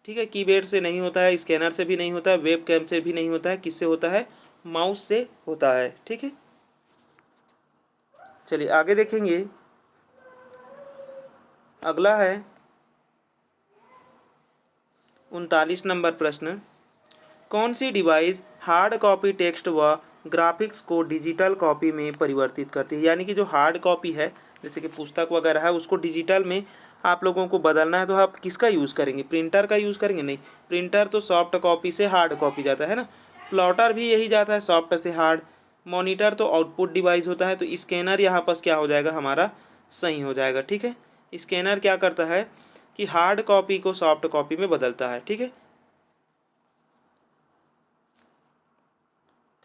ठीक है, कीबोर्ड से नहीं होता है, स्कैनर से भी नहीं होता है, वेबकैम से भी नहीं होता है, किससे होता है? माउस से होता है, ठीक है। चलिए आगे देखेंगे। अगला है 39 नंबर प्रश्न, कौन सी डिवाइस हार्ड कॉपी टेक्स्ट व ग्राफिक्स को डिजिटल कॉपी में परिवर्तित करती है? यानी कि जो हार्ड कॉपी है जैसे कि पुस्तक वगैरह है उसको डिजिटल में आप लोगों को बदलना है, तो आप किसका यूज़ करेंगे? प्रिंटर का यूज़ करेंगे? नहीं, प्रिंटर तो सॉफ्ट कॉपी से हार्ड कॉपी जाता है ना। प्लॉटर भी यही जाता है, सॉफ्ट से हार्ड। मॉनिटर तो आउटपुट डिवाइस होता है, तो स्कैनर यहाँ पर क्या हो जाएगा? हमारा सही हो जाएगा, ठीक है। स्कैनर क्या करता है कि हार्ड कॉपी को सॉफ्ट कॉपी में बदलता है, ठीक है।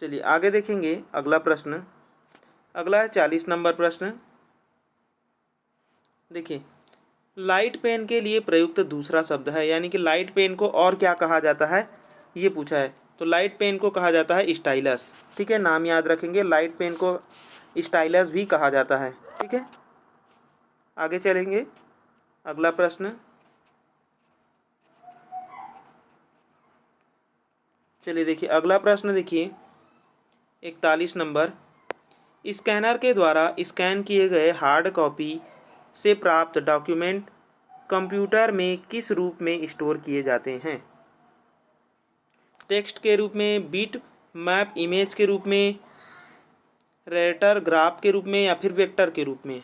चलिए आगे देखेंगे अगला प्रश्न। अगला है 40 नंबर प्रश्न। देखिए, लाइट पेन के लिए प्रयुक्त दूसरा शब्द है, यानी कि लाइट पेन को और क्या कहा जाता है ये पूछा है। तो लाइट पेन को कहा जाता है स्टाइलस, ठीक है। नाम याद रखेंगे, लाइट पेन को स्टाइलस भी कहा जाता है, ठीक है। आगे चलेंगे। अगला प्रश्न, चलिए देखिए अगला प्रश्न देखिए 41 नंबर, स्कैनर के द्वारा स्कैन किए गए हार्ड कॉपी से प्राप्त डॉक्यूमेंट कंप्यूटर में किस रूप में स्टोर किए जाते हैं? टेक्स्ट के रूप में, बिट मैप इमेज के रूप में, रेटर ग्राफ के रूप में, या फिर वेक्टर के रूप में?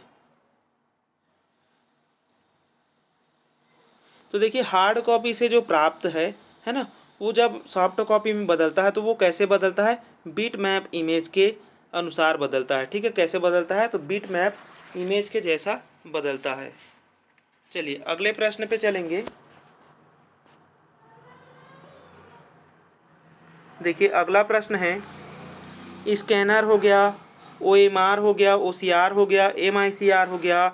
तो देखिए हार्ड कॉपी से जो प्राप्त है ना, वो जब सॉफ्ट कॉपी में बदलता है तो वो कैसे बदलता है? बिट मैप इमेज के अनुसार बदलता है। ठीक है, कैसे बदलता है? तो बिट मैप इमेज के जैसा बदलता है। चलिए अगले प्रश्न पे चलेंगे। देखिए अगला प्रश्न है, स्कैनर हो गया, OMR हो गया, OCR हो गया, MICR हो गया,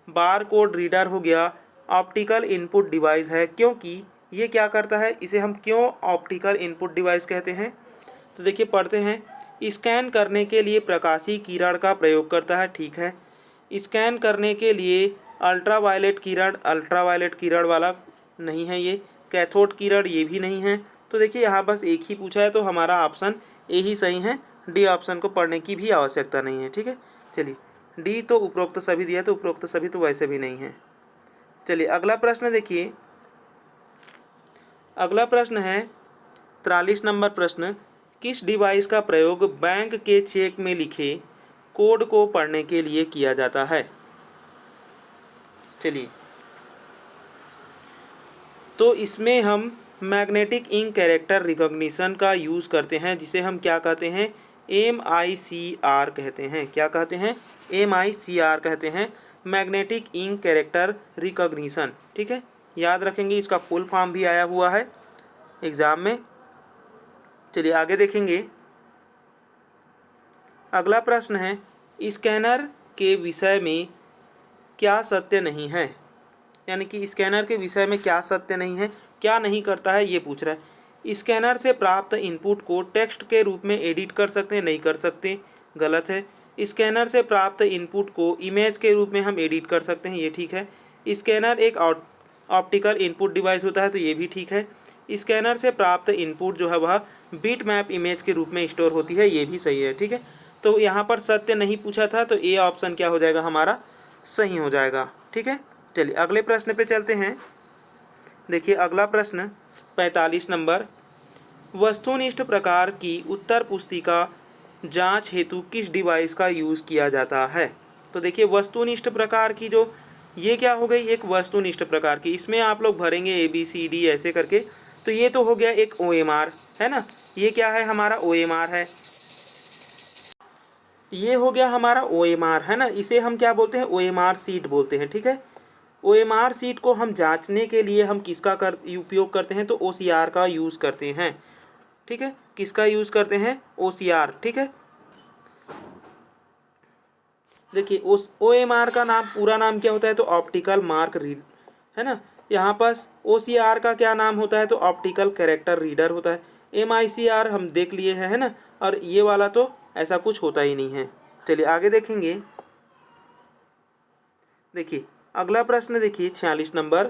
बार कोड रीडर हो गया, ऑप्टिकल इनपुट डिवाइस है, क्योंकि ये क्या करता है? इसे हम क्यों ऑप्टिकल इनपुट डिवाइस कहते हैं? तो देखिए पढ़ते हैं। स्कैन करने के लिए प्रकाशीय किरण का प्रयोग करता है। ठीक है, स्कैन करने के लिए अल्ट्रावायलेट किरण वाला नहीं है ये, कैथोड किरण ये भी नहीं है। तो देखिए यहाँ बस एक ही पूछा है, तो हमारा ऑप्शन ए ही सही है। डी ऑप्शन को पढ़ने की भी आवश्यकता नहीं है। ठीक है, चलिए डी तो उपरोक्त सभी दिया, तो उपरोक्त सभी तो वैसे भी नहीं है। चलिए अगला प्रश्न देखिए, अगला प्रश्न है 43 नंबर प्रश्न, किस डिवाइस का प्रयोग बैंक के चेक में लिखे कोड को पढ़ने के लिए किया जाता है? चलिए तो इसमें हम मैग्नेटिक इंक कैरेक्टर रिकॉग्निशन का यूज़ करते हैं, जिसे हम क्या कहते हैं? MICR कहते हैं। क्या कहते हैं? MICR कहते हैं, मैग्नेटिक इंक कैरेक्टर रिकॉग्निशन। ठीक है, याद रखेंगे, इसका फुल फॉर्म भी आया हुआ है एग्ज़ाम में। चलिए आगे देखेंगे। अगला प्रश्न है, स्कैनर के विषय में क्या सत्य नहीं है? यानी कि स्कैनर के विषय में क्या सत्य नहीं है, क्या नहीं करता है, ये पूछ रहा है। स्कैनर से प्राप्त इनपुट को टेक्स्ट के रूप में एडिट कर सकते हैं? नहीं कर सकते, गलत है। स्कैनर से प्राप्त इनपुट को इमेज के रूप में हम एडिट कर सकते हैं, ये ठीक है। स्कैनर एक ऑप्टिकल इनपुट डिवाइस होता है, तो ये भी ठीक है। स्कैनर से प्राप्त इनपुट जो है वह बिट मैप इमेज के रूप में स्टोर होती है, ये भी सही है। ठीक है, तो यहाँ पर सत्य नहीं पूछा था, तो ए ऑप्शन क्या हो जाएगा? हमारा सही हो जाएगा। ठीक है, चलिए अगले प्रश्न पे चलते हैं। देखिए अगला प्रश्न 45 नंबर, वस्तुनिष्ठ प्रकार की उत्तर पुस्तिका जांच हेतु किस डिवाइस का यूज़ किया जाता है? तो देखिए वस्तुनिष्ठ प्रकार की जो ये क्या हो गई? एक वस्तुनिष्ठ प्रकार की, इसमें आप लोग भरेंगे ABCD ऐसे करके, तो ये तो हो गया एक OMR है ना, ये क्या है? हमारा OMR है, ये हो गया हमारा OMR है ना, इसे हम क्या बोलते हैं? OMR सीट बोलते हैं। ठीक है, OMR सीट को हम जांचने के लिए हम किसका उपयोग करते हैं? तो OCR का यूज़ करते हैं। ठीक है, किसका यूज़ करते हैं? OCR। ठीक है, देखिए उस OMR का नाम, पूरा नाम क्या होता है? तो ऑप्टिकल मार्क रीड है ना। यहाँ पर OCR का क्या नाम होता है? तो ऑप्टिकल कैरेक्टर रीडर होता है। MICR हम देख लिए हैं, है ना, और ये वाला तो ऐसा कुछ होता ही नहीं है। चलिए आगे देखेंगे। देखिए अगला प्रश्न देखिए 46 नंबर,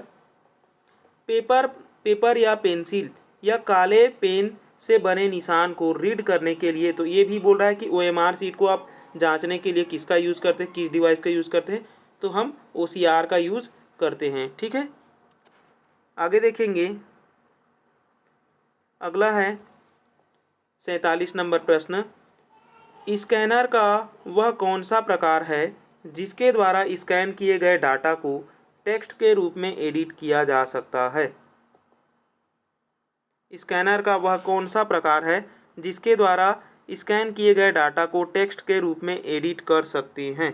पेपर या पेंसिल या काले पेन से बने निशान को रीड करने के लिए, तो ये भी बोल रहा है कि OMR सीट को आप जांचने के लिए किसका यूज़ करते हैं, किस डिवाइस का यूज़ करते हैं? तो हम OCR का यूज़ करते हैं। ठीक है, आगे देखेंगे। अगला है 47 नंबर प्रश्न, स्कैनर का वह कौन सा प्रकार है जिसके द्वारा स्कैन किए गए डाटा को टेक्स्ट के रूप में एडिट किया जा सकता है? स्कैनर का वह कौन सा प्रकार है जिसके द्वारा स्कैन किए गए डाटा को टेक्स्ट के रूप में एडिट कर सकते हैं?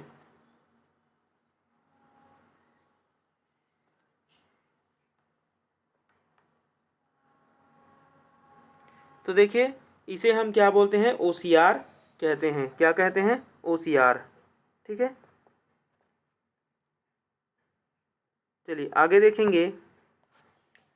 तो देखिए इसे हम क्या बोलते हैं? OCR कहते हैं। क्या कहते हैं? OCR। ठीक है, चलिए आगे देखेंगे।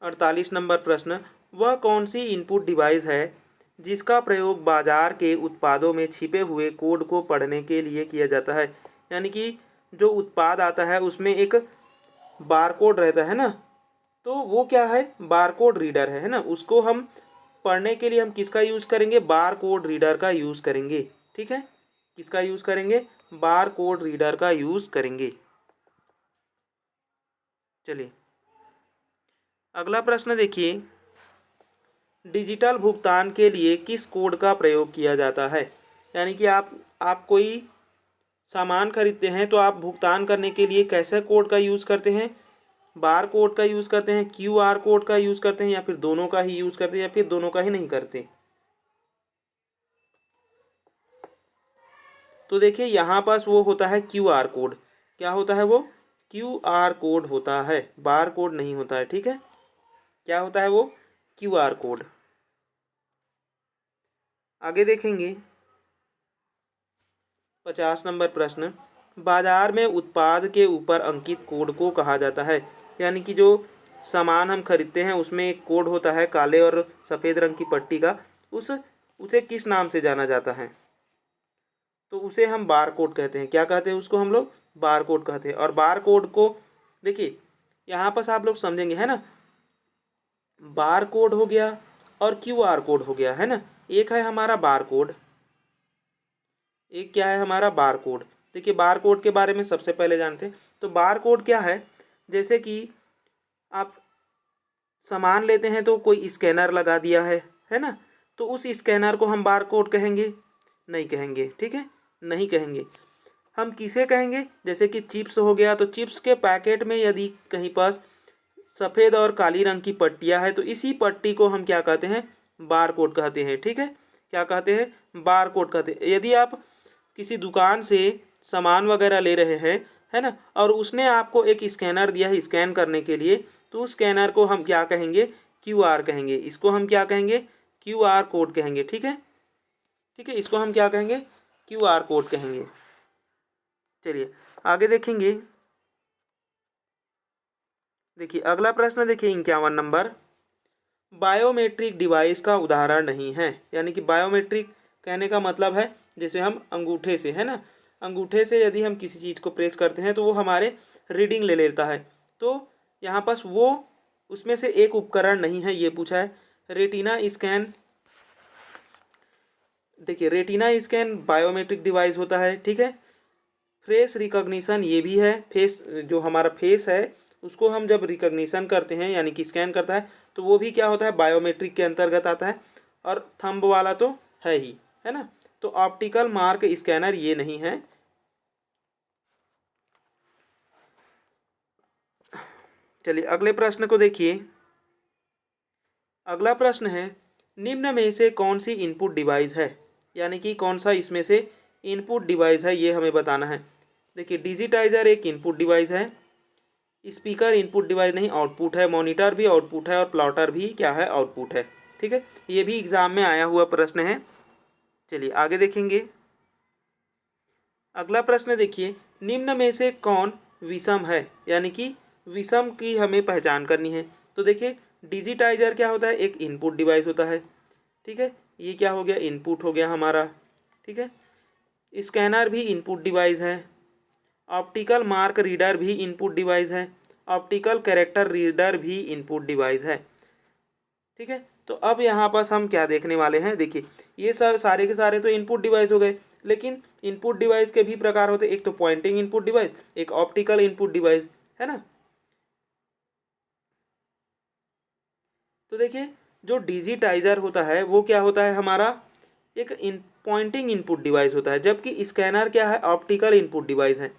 48 नंबर प्रश्न, वह कौन सी इनपुट डिवाइस है जिसका प्रयोग बाजार के उत्पादों में छिपे हुए कोड को पढ़ने के लिए किया जाता है? यानी कि जो उत्पाद आता है उसमें एक बारकोड रहता है ना, तो वो क्या है? बारकोड रीडर है ना, उसको हम पढ़ने के लिए हम किसका यूज़ करेंगे? बारकोड रीडर का यूज़ करेंगे। ठीक है, किसका यूज़ करेंगे? बारकोड रीडर का यूज़ करेंगे। चलिए अगला प्रश्न देखिए, डिजिटल भुगतान के लिए किस कोड का प्रयोग किया जाता है। यानी कि आप कोई सामान खरीदते हैं तो आप भुगतान करने के लिए कैसे कोड का यूज़ करते हैं, बार कोड का यूज़ करते हैं, QR कोड का यूज़ करते हैं, या फिर दोनों का ही यूज़ करते हैं, या फिर दोनों का ही नहीं करते। तो देखिए यहाँ पास वो होता है QR कोड। क्या होता है वो? QR कोड होता है, बार कोड नहीं होता है। ठीक है, क्या होता है वो? QR code. आगे देखेंगे 50 नंबर प्रश्न, बाजार में उत्पाद के ऊपर अंकित कोड को कहा जाता है। यानी कि जो सामान हम खरीदते हैं उसमें एक कोड होता है काले और सफ़ेद रंग की पट्टी का, उसे किस नाम से जाना जाता है? तो उसे हम बार कोड कहते हैं। क्या कहते हैं उसको? हम लोग बार कोड कहते हैं। और बार कोड को देखिए यहाँ पर आप लोग समझेंगे, है ना, बार कोड हो गया और QR कोड हो गया, है ना। एक है हमारा बार कोड, एक क्या है हमारा बार कोड। देखिए बार कोड के बारे में सबसे पहले जानते हैं। तो बार कोड क्या है? जैसे कि आप सामान लेते हैं तो कोई स्कैनर लगा दिया है ना, तो उस स्कैनर को हम बार कोड कहेंगे? नहीं कहेंगे। ठीक है, नहीं कहेंगे। हम किसे कहेंगे? जैसे कि चिप्स हो गया, तो चिप्स के पैकेट में यदि कहीं पास सफ़ेद और काली रंग की पट्टियाँ है तो इसी पट्टी को हम क्या कहते हैं? बार कोड कहते हैं। ठीक है, क्या कहते हैं? बार कोड कहते हैं। यदि आप किसी दुकान से सामान वगैरह ले रहे हैं, है ना, और उसने आपको एक स्कैनर दिया है स्कैन करने के लिए, तो उस स्कैनर को हम क्या कहेंगे? QR कहेंगे। इसको हम क्या कहेंगे? QR कोड कहेंगे। ठीक है, ठीक है, इसको हम क्या कहेंगे? QR कोड कहेंगे। चलिए आगे देखेंगे। देखिए अगला प्रश्न देखिए 51 नंबर, बायोमेट्रिक डिवाइस का उदाहरण नहीं है। यानी कि बायोमेट्रिक कहने का मतलब है जैसे हम अंगूठे से, है ना, अंगूठे से यदि हम किसी चीज़ को प्रेस करते हैं तो वो हमारे रीडिंग ले लेता है। तो यहाँ पास वो उसमें से एक उपकरण नहीं है, ये पूछा है। रेटिना स्कैन, देखिए रेटिना स्कैन बायोमेट्रिक डिवाइस होता है। ठीक है, फेस रिकॉग्निशन ये भी है। फेस, जो हमारा फेस है उसको हम जब रिकॉग्निशन करते हैं यानी कि स्कैन करता है तो वो भी क्या होता है? बायोमेट्रिक के अंतर्गत आता है। और थंब वाला तो है ही, है ना। तो ऑप्टिकल मार्क स्कैनर ये नहीं है। चलिए अगले प्रश्न को देखिए। अगला प्रश्न है, निम्न में से कौन सी इनपुट डिवाइस है? यानी कि कौन सा इसमें से इनपुट डिवाइस है ये हमें बताना है। देखिए डिजिटाइजर एक इनपुट डिवाइस है, स्पीकर इनपुट डिवाइस नहीं, आउटपुट है। मॉनिटर भी आउटपुट है और प्लॉटर भी क्या है? आउटपुट है। ठीक है, ये भी एग्जाम में आया हुआ प्रश्न है। चलिए आगे देखेंगे। अगला प्रश्न देखिए, निम्न में से कौन विषम है? यानी कि विषम की हमें पहचान करनी है। तो देखिए डिजिटाइजर क्या होता है? एक इनपुट डिवाइस होता है। ठीक है, ये क्या हो गया? इनपुट हो गया हमारा। ठीक है, स्कैनर भी इनपुट डिवाइस है। ऑप्टिकल मार्क रीडर भी इनपुट डिवाइस है। ऑप्टिकल कैरेक्टर रीडर भी इनपुट डिवाइस है। ठीक है, तो अब यहाँ पास हम क्या देखने वाले हैं? देखिए ये सब सारे के सारे तो इनपुट डिवाइस हो गए, लेकिन इनपुट डिवाइस के भी प्रकार होते हैं। एक तो पॉइंटिंग इनपुट डिवाइस, एक ऑप्टिकल इनपुट डिवाइस, है ना। तो देखिए जो डिजिटाइजर होता है वो क्या होता है? हमारा एक पॉइंटिंग इनपुट डिवाइस होता है, जबकि स्कैनर क्या है? ऑप्टिकल इनपुट डिवाइस है।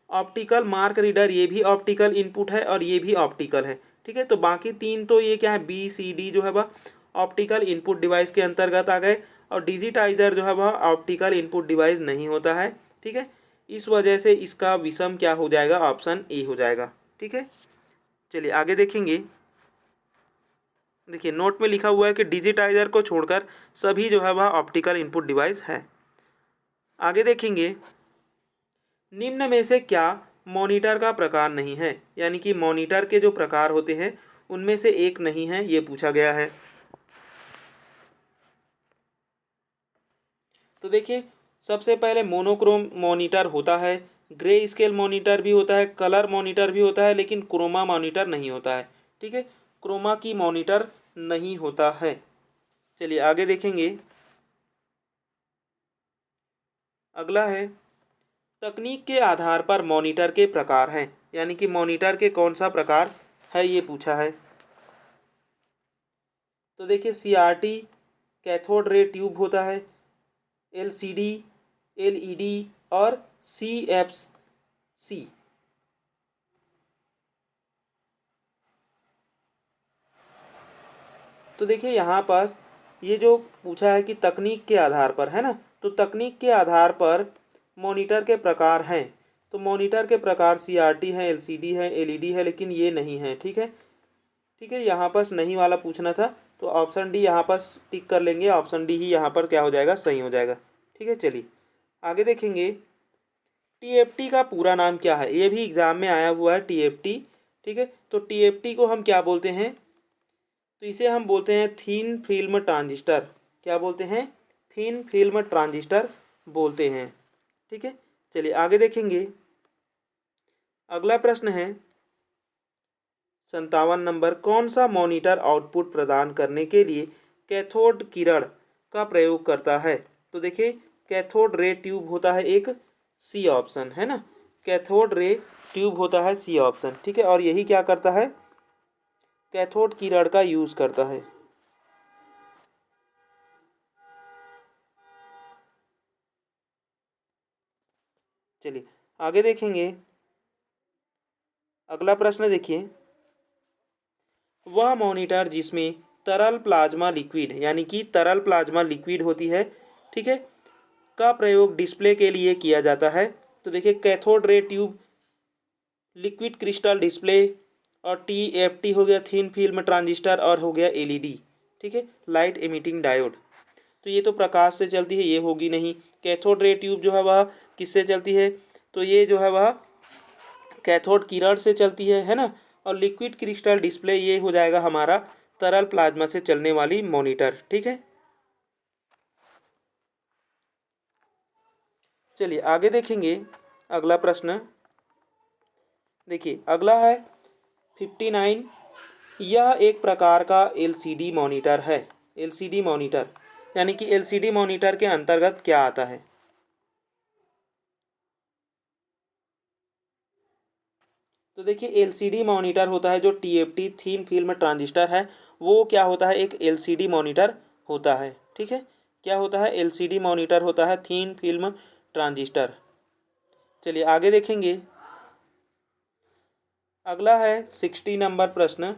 ऑप्टिकल मार्क रीडर ये भी ऑप्टिकल इनपुट है और ये भी ऑप्टिकल है। ठीक है, तो बाकी तीन तो ये क्या है? BCD जो है वह ऑप्टिकल इनपुट डिवाइस के अंतर्गत आ गए, और डिजिटाइजर जो है वह ऑप्टिकल इनपुट डिवाइस नहीं होता है। ठीक है, इस वजह से इसका विषम क्या हो जाएगा? ऑप्शन ए हो जाएगा। ठीक है, चलिए आगे देखेंगे। देखिए नोट में लिखा हुआ है कि डिजिटाइजर को छोड़कर सभी जो है वह ऑप्टिकल इनपुट डिवाइस है। आगे देखेंगे, निम्न में से क्या मॉनिटर का प्रकार नहीं है? यानी कि मॉनिटर के जो प्रकार होते हैं उनमें से एक नहीं है, ये पूछा गया है। तो देखिए सबसे पहले मोनोक्रोम मॉनिटर होता है, ग्रे स्केल मॉनिटर भी होता है, कलर मॉनिटर भी होता है, लेकिन क्रोमा मॉनिटर नहीं होता है। ठीक है, क्रोमा की मॉनिटर नहीं होता है। चलिए आगे देखेंगे। अगला है, तकनीक के आधार पर मॉनिटर के प्रकार हैं। यानी कि मॉनिटर के कौन सा प्रकार है, ये पूछा है। तो देखिए CRT कैथोड रे ट्यूब होता है, LCD, LED और CFC। तो देखिए यहाँ पास ये जो पूछा है कि तकनीक के आधार पर, है ना, तो तकनीक के आधार पर मॉनिटर के प्रकार हैं। तो मॉनिटर के प्रकार CRT है, LCD है, LED है, लेकिन ये नहीं है। ठीक है, ठीक है, यहाँ पर नहीं वाला पूछना था, तो ऑप्शन डी यहाँ पर टिक कर लेंगे। ऑप्शन डी ही यहाँ पर क्या हो जाएगा, सही हो जाएगा। ठीक है, चलिए आगे देखेंगे। TFT का पूरा नाम क्या है, ये भी एग्जाम में आया हुआ है TFT। ठीक है, तो TFT को हम क्या बोलते हैं, तो इसे हम बोलते हैं थिन फिल्म ट्रांजिस्टर। क्या बोलते हैं, थिन फिल्म ट्रांजिस्टर बोलते हैं। ठीक है, चलिए आगे देखेंगे। अगला प्रश्न है 57 नंबर, कौन सा मॉनिटर आउटपुट प्रदान करने के लिए कैथोड किरण का प्रयोग करता है। तो देखिए कैथोड रे ट्यूब होता है एक, सी ऑप्शन, है ना, कैथोड रे ट्यूब होता है सी ऑप्शन। ठीक है, और यही क्या करता है, कैथोड किरण का यूज करता है। चलिए आगे देखेंगे। अगला प्रश्न देखिए, वह मॉनिटर जिसमें तरल प्लाज्मा लिक्विड, यानी कि तरल प्लाज्मा लिक्विड होती है, ठीक है, का प्रयोग डिस्प्ले के लिए किया जाता है। तो देखिए cathode ray tube, liquid crystal display, और TFT हो गया थिन फिल्म ट्रांजिस्टर, और हो गया LED। ठीक है, लाइट एमिटिंग डायोड। तो ये तो प्रकाश से चलती है, ये होगी नहीं। कैथोड रे ट्यूब जो है वह किससे चलती है, तो ये जो है वह कैथोड किरण से चलती है ना। और लिक्विड क्रिस्टल डिस्प्ले ये हो जाएगा हमारा तरल प्लाज्मा से चलने वाली मॉनिटर। ठीक है, चलिए आगे देखेंगे। अगला प्रश्न देखिए, अगला है 59, यह एक प्रकार का LCD मॉनिटर है। LCD मॉनिटर यानी कि LCD मॉनिटर के अंतर्गत क्या आता है। तो देखिए LCD मॉनिटर होता है जो TFT थिन फिल्म ट्रांजिस्टर है, वो क्या होता है, एक LCD मॉनिटर होता है। ठीक है, क्या होता है, LCD मॉनिटर होता है थिन फिल्म ट्रांजिस्टर। चलिए आगे देखेंगे। अगला है 60 नंबर प्रश्न,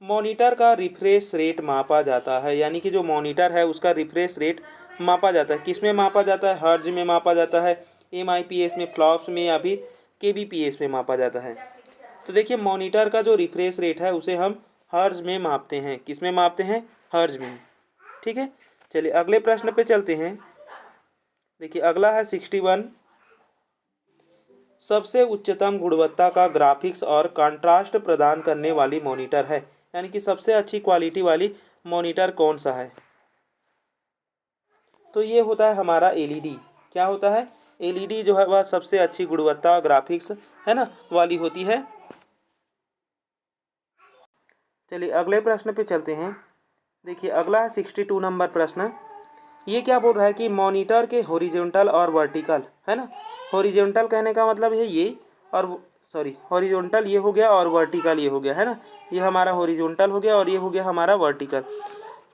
मॉनिटर का रिफ्रेश रेट मापा जाता है, यानी कि जो मॉनिटर है उसका रिफ्रेश रेट मापा जाता है, किस में मापा जाता है, हर्ज में मापा जाता है, MIPS में, फ्लॉप्स में, या फिर KBPS में मापा जाता है। तो देखिए मॉनिटर का जो रिफ्रेश रेट है उसे हम हर्ज में मापते हैं, किस में मापते हैं, हर्ज में। ठीक है, चलिए अगले प्रश्न पे चलते हैं। देखिए अगला है 61, सबसे उच्चतम गुणवत्ता का ग्राफिक्स और कंट्रास्ट प्रदान करने वाली मॉनिटर है, यानी कि सबसे अच्छी क्वालिटी वाली मॉनिटर कौन सा है। तो ये होता है हमारा LED। क्या होता है, LED जो है वह सबसे अच्छी गुणवत्ता ग्राफिक्स, है ना, वाली होती है। चलिए अगले प्रश्न पे चलते हैं। देखिए अगला है 62 नंबर प्रश्न, ये क्या बोल रहा है कि मॉनिटर के हॉरिजॉन्टल और वर्टिकल, है ना, हॉरिजॉन्टल कहने का मतलब है ये, और सॉरी हॉरिजॉन्टल ये हो गया और वर्टिकल ये हो गया, है ना, ये हमारा हॉरिजॉन्टल हो गया और ये हो गया हमारा वर्टिकल।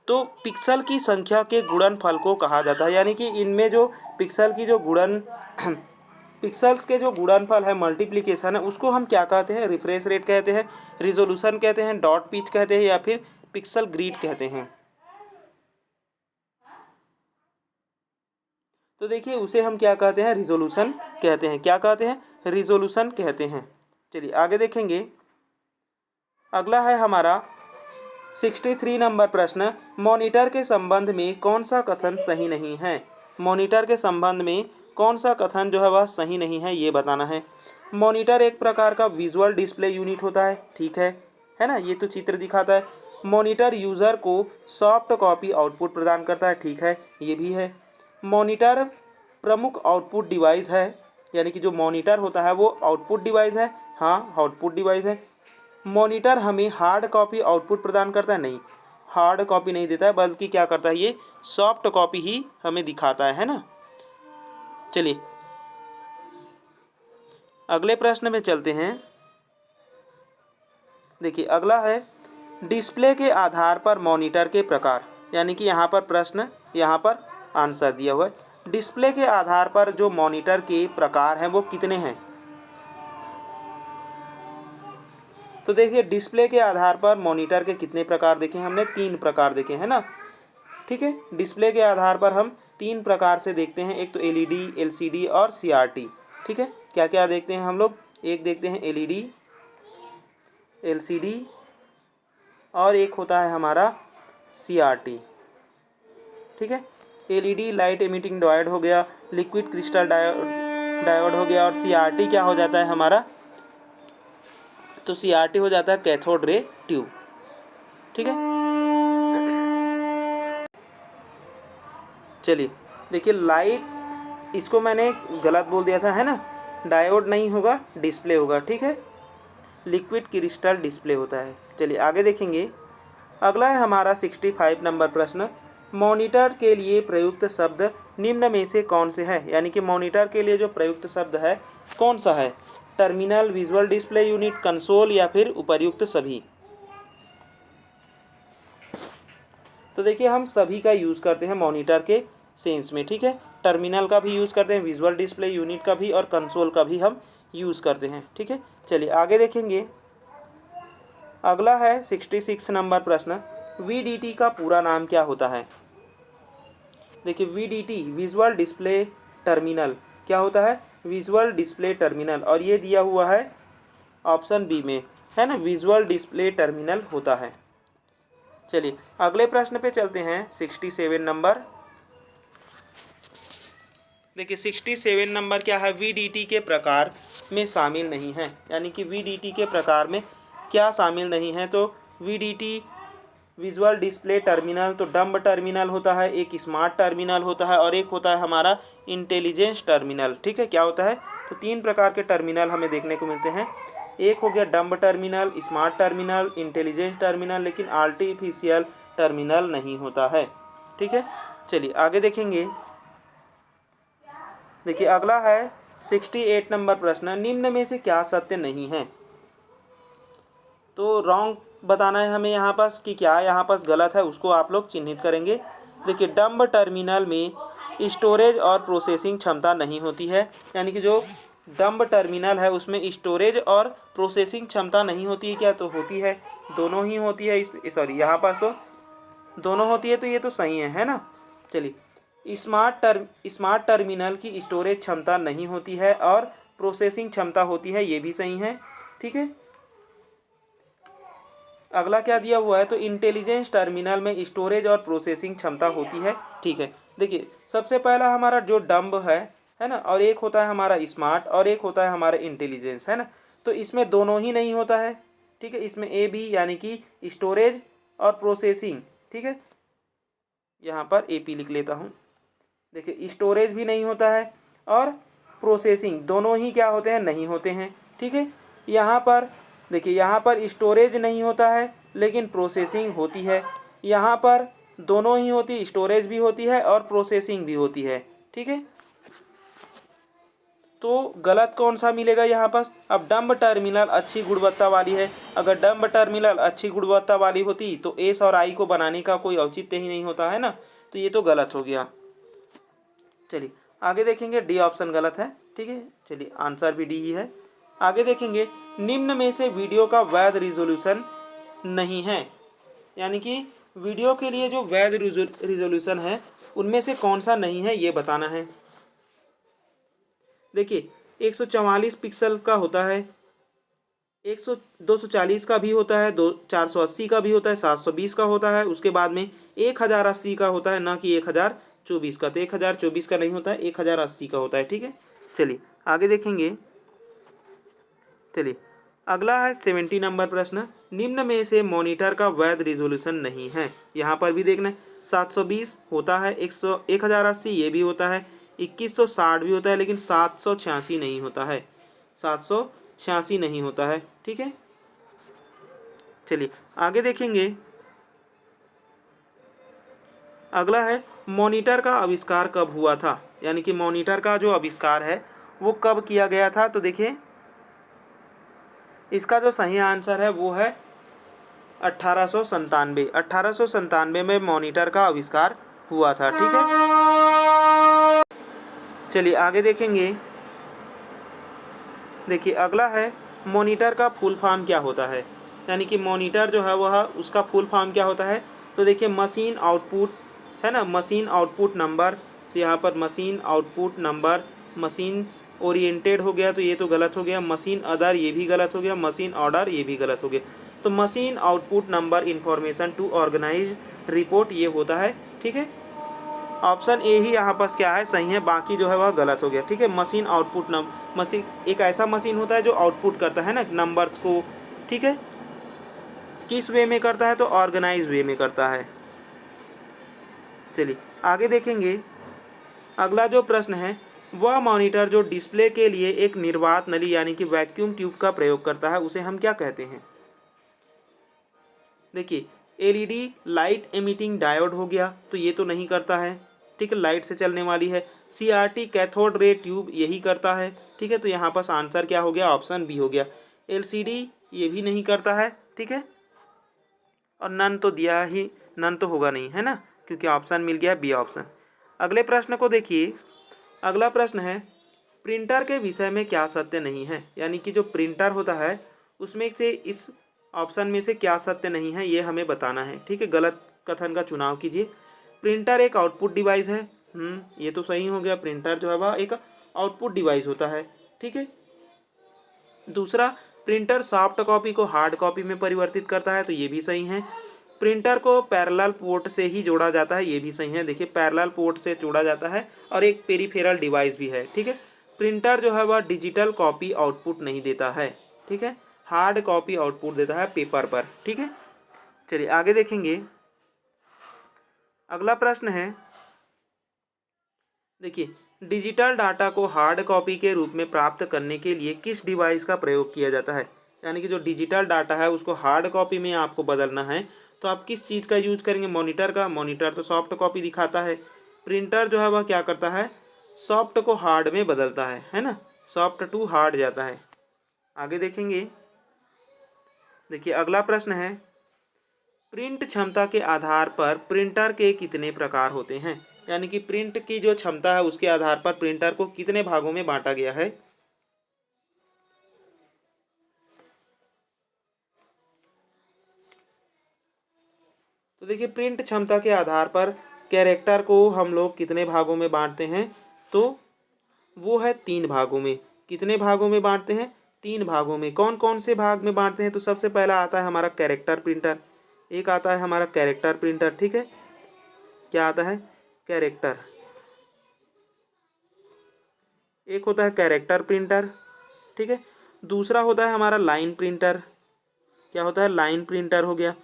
तो पिक्सल की संख्या के गुणनफल को कहा जाता है, यानी कि इनमें जो पिक्सल की जो गुणन पिक्सल्स के जो गुणनफल है, मल्टीप्लिकेशन है, उसको हम क्या कहते हैं, रिफ्रेश रेट कहते हैं, रिजोल्यूशन कहते हैं, डॉट पिच कहते हैं, या फिर पिक्सल ग्रिड कहते हैं। तो देखिए उसे हम क्या कहते हैं, रिजोल्यूशन कहते हैं। क्या कहते हैं, रिजोल्यूशन कहते हैं। चलिए आगे देखेंगे। अगला है हमारा 63 नंबर प्रश्न, मॉनिटर के संबंध में कौन सा कथन सही नहीं है। मॉनिटर के संबंध में कौन सा कथन जो है वह सही नहीं है, ये बताना है। मॉनिटर एक प्रकार का विजुअल डिस्प्ले यूनिट होता है, ठीक है ना, ये तो चित्र दिखाता है। मॉनिटर यूज़र को सॉफ्ट कॉपी आउटपुट प्रदान करता है, ठीक है, ये भी है। मॉनिटर प्रमुख आउटपुट डिवाइस है, यानी कि जो मॉनिटर होता है वो आउटपुट डिवाइस है, हाँ आउटपुट डिवाइस है। मॉनिटर हमें हार्ड कॉपी आउटपुट प्रदान करता है, नहीं, हार्ड कॉपी नहीं देता है, बल्कि क्या करता है, ये सॉफ्ट कॉपी ही हमें दिखाता है ना। चलिए अगले प्रश्न में चलते हैं। देखिए अगला है डिस्प्ले के आधार पर मॉनिटर के प्रकार, यानी कि यहाँ पर प्रश्न, यहाँ पर आंसर दिया हुआ है। डिस्प्ले के आधार पर जो मॉनिटर के प्रकार हैं वो कितने हैं? तो देखिए डिस्प्ले के आधार पर मॉनिटर के कितने प्रकार देखे? हमने 3 प्रकार देखे हैं ना, ठीक है। डिस्प्ले के आधार पर हम 3 प्रकार से देखते हैं, एक तो एलईडी, एलसीडी और सीआरटी, ठीक है। क्या क्या देखते हैं हम लोग? एक देखते हैं एलईडी, एलसीडी और एक होता है हमारा सीआरटी, ठीक है। एलईडी लाइट एमिटिंग डायोड हो गया, लिक्विड क्रिस्टल डायोड हो गया, और सीआरटी क्या हो जाता है हमारा? तो सीआरटी हो जाता है कैथोड रे ट्यूब, ठीक है। चलिए देखिए लाइट, इसको मैंने गलत बोल दिया था, है ना। डायोड नहीं होगा, डिस्प्ले होगा, ठीक है। लिक्विड क्रिस्टल डिस्प्ले होता है। चलिए आगे देखेंगे। अगला है हमारा 65 नंबर प्रश्न, मॉनिटर के लिए प्रयुक्त शब्द निम्न में से कौन से है? यानी कि मॉनिटर के लिए जो प्रयुक्त शब्द है कौन सा है? Terminal, visual display unit, console या फिर उपर्युक्त सभी? तो देखिए हम सभी का यूज़ करते हैं मॉनिटर के सेंस में, ठीक है। टर्मिनल का भी यूज़ करते हैं, विजुअल डिस्प्ले यूनिट का भी और कंसोल का भी हम यूज़ करते हैं, ठीक है। चलिए आगे देखेंगे। अगला है 66 नंबर प्रश्न, वीडीटी का पूरा नाम क्या होता है? देखिए वीडीटी विजुअल डिस्प्ले टर्मिनल क्या होता है? विजुअल डिस्प्ले टर्मिनल, और ये दिया हुआ है ऑप्शन बी में, है ना, विजुअल डिस्प्ले टर्मिनल होता है। चलिए अगले प्रश्न पे चलते हैं, 67 नंबर। देखिए 67 नंबर क्या है? वीडीटी के प्रकार में शामिल नहीं है, यानी कि वीडीटी के प्रकार में क्या शामिल नहीं है? तो वीडीटी विजुअल डिस्प्ले टर्मिनल तो डम्ब टर्मिनल होता है, एक स्मार्ट टर्मिनल होता है और एक होता है हमारा इंटेलिजेंस टर्मिनल, ठीक है। क्या होता है? तो 3 प्रकार के टर्मिनल हमें देखने को मिलते हैं। एक हो गया dumb terminal, smart terminal, intelligence terminal, लेकिन आर्टिफिशियल टर्मिनल नहीं होता है, ठीक है। चलिए आगे देखेंगे। देखिए अगला है 68 नंबर प्रश्न, निम्न में से क्या सत्य नहीं है? तो रॉन्ग बताना है हमें यहाँ पास कि क्या यहाँ पास गलत है, उसको आप लोग चिन्हित करेंगे। देखिए डम्ब टर्मिनल में स्टोरेज और प्रोसेसिंग क्षमता नहीं होती है, यानी कि जो डम्ब टर्मिनल है उसमें स्टोरेज और प्रोसेसिंग क्षमता नहीं होती है। क्या? तो होती है, दोनों ही होती है। सॉरी यहाँ पास तो दोनों होती है, तो ये तो सही है ना। चलिए स्मार्ट टर्मिनल की स्टोरेज क्षमता नहीं होती है और प्रोसेसिंग क्षमता होती है, ये भी सही है, ठीक है। अगला क्या दिया हुआ है? तो इंटेलिजेंस टर्मिनल में स्टोरेज और प्रोसेसिंग क्षमता होती है, ठीक है। देखिए सबसे पहला हमारा जो डम्ब है ना, और एक होता है हमारा स्मार्ट और एक होता है हमारा इंटेलिजेंस, है ना। तो इसमें दोनों ही नहीं होता है, ठीक है। इसमें ए बी यानी कि स्टोरेज और प्रोसेसिंग, ठीक है। यहाँ पर ए पी लिख लेता हूँ। देखिए स्टोरेज भी नहीं होता है और प्रोसेसिंग दोनों ही क्या होते हैं? नहीं होते हैं, ठीक है। यहाँ पर देखिए, यहाँ पर स्टोरेज नहीं होता है लेकिन प्रोसेसिंग होती है। यहाँ पर दोनों ही होती, स्टोरेज भी होती है और प्रोसेसिंग भी होती है, ठीक है। तो गलत कौन सा मिलेगा यहाँ पर? अब डम्ब टर्मिनल अच्छी गुणवत्ता वाली है। अगर डम्ब टर्मिनल अच्छी गुणवत्ता वाली होती तो एस और आई को बनाने का कोई औचित्य ही नहीं होता है ना, तो ये तो गलत हो गया। चलिए आगे देखेंगे, डी ऑप्शन गलत है, ठीक है। चलिए आंसर भी डी ही है। आगे देखेंगे, निम्न में से वीडियो का वैध रिजोल्यूशन नहीं है, यानी कि वीडियो के लिए जो वैध रिजोल्यूशन है उनमें से कौन सा नहीं है, ये बताना है। देखिए 144 पिक्सल का होता है, 240 का भी होता है, 480 का भी होता है, 720 का होता है, उसके बाद में 1080 का होता है, ना कि 1024 का। तो 1024 का नहीं होता है, 1080 का होता है, ठीक है। चलिए आगे देखेंगे। चलिए अगला है 70 नंबर प्रश्न, निम्न में से मॉनिटर का वैध रिजोल्यूशन नहीं है। यहाँ पर भी देखना है, 720 होता है, 1080 ये भी होता है, 2160 भी होता है, लेकिन 786 नहीं होता है, 786 नहीं होता है, ठीक है। चलिए आगे देखेंगे। अगला है मॉनिटर का आविष्कार कब हुआ था, यानी कि मॉनिटर का जो आविष्कार है वो कब किया गया था। तो देखिए इसका जो सही आंसर है वो है 1897 में मॉनिटर का आविष्कार हुआ था। ठीक है, चलिए आगे देखेंगे। देखिए अगला है मॉनिटर का फुल फॉर्म क्या होता है, यानी कि मॉनिटर जो है वह उसका फुल फॉर्म क्या होता है। तो देखिए मशीन आउटपुट है ना, मशीन आउटपुट नंबर। तो यहाँ पर machine output number, machine oriented हो गया तो ये तो गलत हो गया, मशीन अदर ये भी गलत हो गया, मशीन ऑर्डर ये भी गलत हो गया। तो machine output number information to organise report ये होता है। ठीक है, ऑप्शन ए ही यहाँ पर क्या है सही है, बाकी जो है वह गलत हो गया। ठीक है, मशीन आउटपुट मशीन एक ऐसा मशीन होता है जो आउटपुट करता है ना नंबर्स को। ठीक है, किस वे में करता है, तो ऑर्गेनाइज वे में करता है। चलिए आगे देखेंगे। अगला जो प्रश्न है, वह मॉनिटर जो डिस्प्ले के लिए एक निर्वात नली यानी कि वैक्यूम ट्यूब का प्रयोग करता है उसे हम क्या कहते हैं। देखिए एलईडी लाइट एमिटिंग डायोड हो गया, तो ये तो नहीं करता है। ठीक है, लाइट से चलने वाली है। सीआरटी कैथोड रे ट्यूब यही करता है। ठीक है, तो यहाँ पर आंसर क्या हो गया, ऑप्शन बी हो गया। एलसीडी ये भी नहीं करता है। ठीक है, और नन तो दिया ही, नन तो होगा नहीं है ना, क्योंकि ऑप्शन मिल गया बी ऑप्शन। अगले प्रश्न को देखिए। अगला प्रश्न है, प्रिंटर के विषय में क्या सत्य नहीं है, यानी कि जो प्रिंटर होता है उसमें से इस ऑप्शन में से क्या सत्य नहीं है ये हमें बताना है। ठीक है, गलत कथन का चुनाव कीजिए। प्रिंटर एक आउटपुट डिवाइस है, ये तो सही हो गया। प्रिंटर जो है वह एक आउटपुट डिवाइस होता है। ठीक है, दूसरा प्रिंटर सॉफ्ट कॉपी को हार्ड कॉपी में परिवर्तित करता है, तो ये भी सही है। प्रिंटर को पैरेलल पोर्ट से ही जोड़ा जाता है, ये भी सही है। देखिए पैरेलल पोर्ट से जोड़ा जाता है और एक पेरिफेरल डिवाइस भी है। ठीक है, प्रिंटर जो है वह डिजिटल कॉपी आउटपुट नहीं देता है। ठीक है, हार्ड कॉपी आउटपुट देता है पेपर पर। ठीक है, चलिए आगे देखेंगे। अगला प्रश्न है, देखिए डिजिटल डाटा को हार्ड कॉपी के रूप में प्राप्त करने के लिए किस डिवाइस का प्रयोग किया जाता है, यानी कि जो डिजिटल डाटा है उसको हार्ड कॉपी में आपको बदलना है तो आप किस चीज़ का यूज करेंगे, मॉनिटर का। मॉनिटर तो सॉफ्ट कॉपी दिखाता है, प्रिंटर जो है वह क्या करता है, सॉफ्ट को हार्ड में बदलता है ना, सॉफ्ट टू हार्ड जाता है। आगे देखेंगे। देखिए अगला प्रश्न है, प्रिंट क्षमता के आधार पर प्रिंटर के कितने प्रकार होते हैं, यानी कि प्रिंट की जो क्षमता है उसके आधार पर प्रिंटर को कितने भागों में बांटा गया है। तो देखिए प्रिंट क्षमता के आधार पर कैरेक्टर को हम लोग कितने भागों में बांटते हैं, तो वो है 3 भागों में। कितने भागों में बांटते हैं, 3 भागों में। कौन कौन से भाग में बांटते हैं, तो सबसे पहला आता है हमारा कैरेक्टर प्रिंटर, एक आता है हमारा कैरेक्टर प्रिंटर। ठीक है, क्या आता है, कैरेक्टर, एक होता है कैरेक्टर प्रिंटर। ठीक है, दूसरा होता है हमारा लाइन प्रिंटर, क्या होता है, लाइन प्रिंटर हो गया।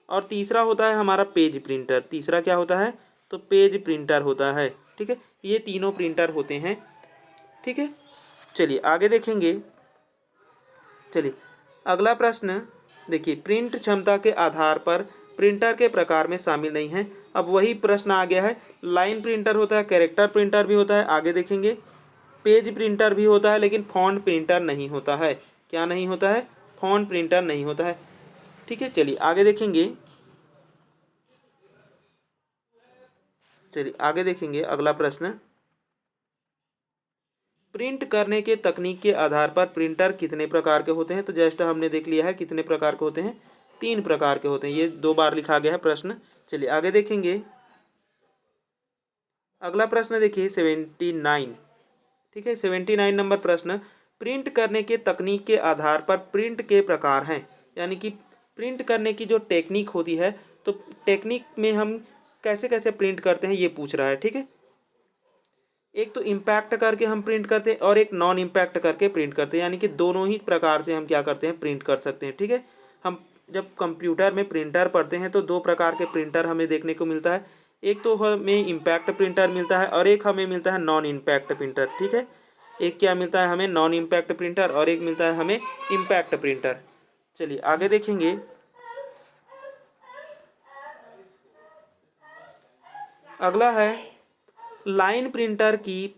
और तीसरा होता है हमारा पेज प्रिंटर, तीसरा क्या होता है, तो पेज प्रिंटर होता है। ठीक है, ये तीनों प्रिंटर होते हैं। ठीक है, चलिए आगे देखेंगे। चलिए अगला प्रश्न देखिए, प्रिंट क्षमता के आधार पर प्रिंटर के प्रकार में शामिल नहीं है। अब वही प्रश्न आ गया है, लाइन प्रिंटर होता है, कैरेक्टर प्रिंटर भी होता है, आगे देखेंगे पेज प्रिंटर भी होता है, लेकिन फॉन्ट प्रिंटर नहीं होता है। क्या नहीं होता है, फॉन्ट प्रिंटर नहीं होता है। ठीक है, चलिए आगे देखेंगे। चलिए आगे देखेंगे अगला प्रश्न, प्रिंट करने के तकनीक के आधार पर प्रिंटर कितने प्रकार के होते हैं, तो जस्ट हमने देख लिया है कितने प्रकार के होते हैं, 3 प्रकार के होते हैं। ये 2 बार लिखा गया है प्रश्न। चलिए आगे देखेंगे। अगला प्रश्न देखिए 79। ठीक है, 79 नंबर प्रश्न, प्रिंट करने के तकनीक के आधार पर प्रिंट के प्रकार हैं, यानी कि प्रिंट करने की जो टेक्निक होती है, तो टेक्निक में हम कैसे कैसे प्रिंट करते हैं ये पूछ रहा है। ठीक है, एक तो इम्पैक्ट करके हम प्रिंट करते हैं और एक नॉन इम्पैक्ट करके प्रिंट करते हैं, यानी कि दोनों ही प्रकार से हम क्या करते हैं, प्रिंट कर सकते हैं। ठीक है, हम जब कंप्यूटर में प्रिंटर पढ़ते हैं तो 2 प्रकार के प्रिंटर हमें देखने को मिलता है, एक तो हमें इम्पैक्ट प्रिंटर मिलता है और एक हमें मिलता है नॉन इम्पैक्ट प्रिंटर। ठीक है, एक क्या मिलता है हमें, नॉन इम्पैक्ट प्रिंटर, और एक मिलता है हमें इम्पैक्ट प्रिंटर। चलिए आगे देखेंगे। अगला है, लाइन प्रिंटर की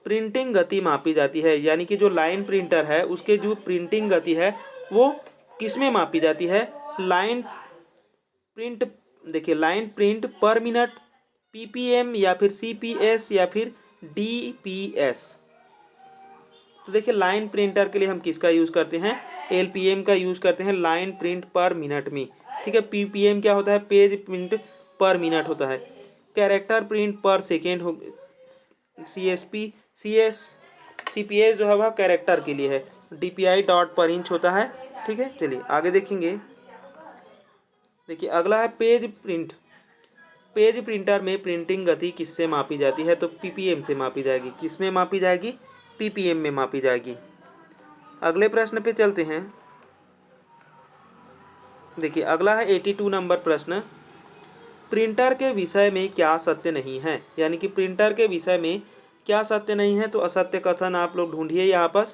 प्रिंटिंग गति मापी जाती है, यानी कि जो लाइन प्रिंटर है उसके जो प्रिंटिंग गति है वो किस में मापी जाती है, लाइन प्रिंट, देखिए लाइन प्रिंट पर मिनट, पीपीएम या फिर सीपीएस या फिर डीपीएस। तो देखिए लाइन प्रिंटर के लिए हम किसका यूज़ करते हैं, एलपीएम का यूज़ करते हैं लाइन प्रिंट पर मिनट में। ठीक है, पीपीएम क्या होता है, पेज प्रिंट पर मिनट होता है। कैरेक्टर प्रिंट पर सेकेंड हो, सीएसपी सीएस सीपीएस जो है वह कैरेक्टर के लिए है। डीपीआई डॉट पर इंच होता है। ठीक है, चलिए आगे देखेंगे। देखिए अगला है पेज प्रिंट। पेज प्रिंटर में प्रिंटिंग गति किससे मापी जाती है, तो पीपीएम से मापी जाएगी। किस में मापी जाएगी, पीपीएम में मापी जाएगी। अगले प्रश्न पे चलते हैं। देखिए अगला है 82 नंबर प्रश्न। प्रिंटर के विषय में क्या सत्य नहीं है, यानी कि प्रिंटर के विषय में क्या सत्य नहीं है, तो असत्य कथन आप लोग ढूंढिए यहाँ पर।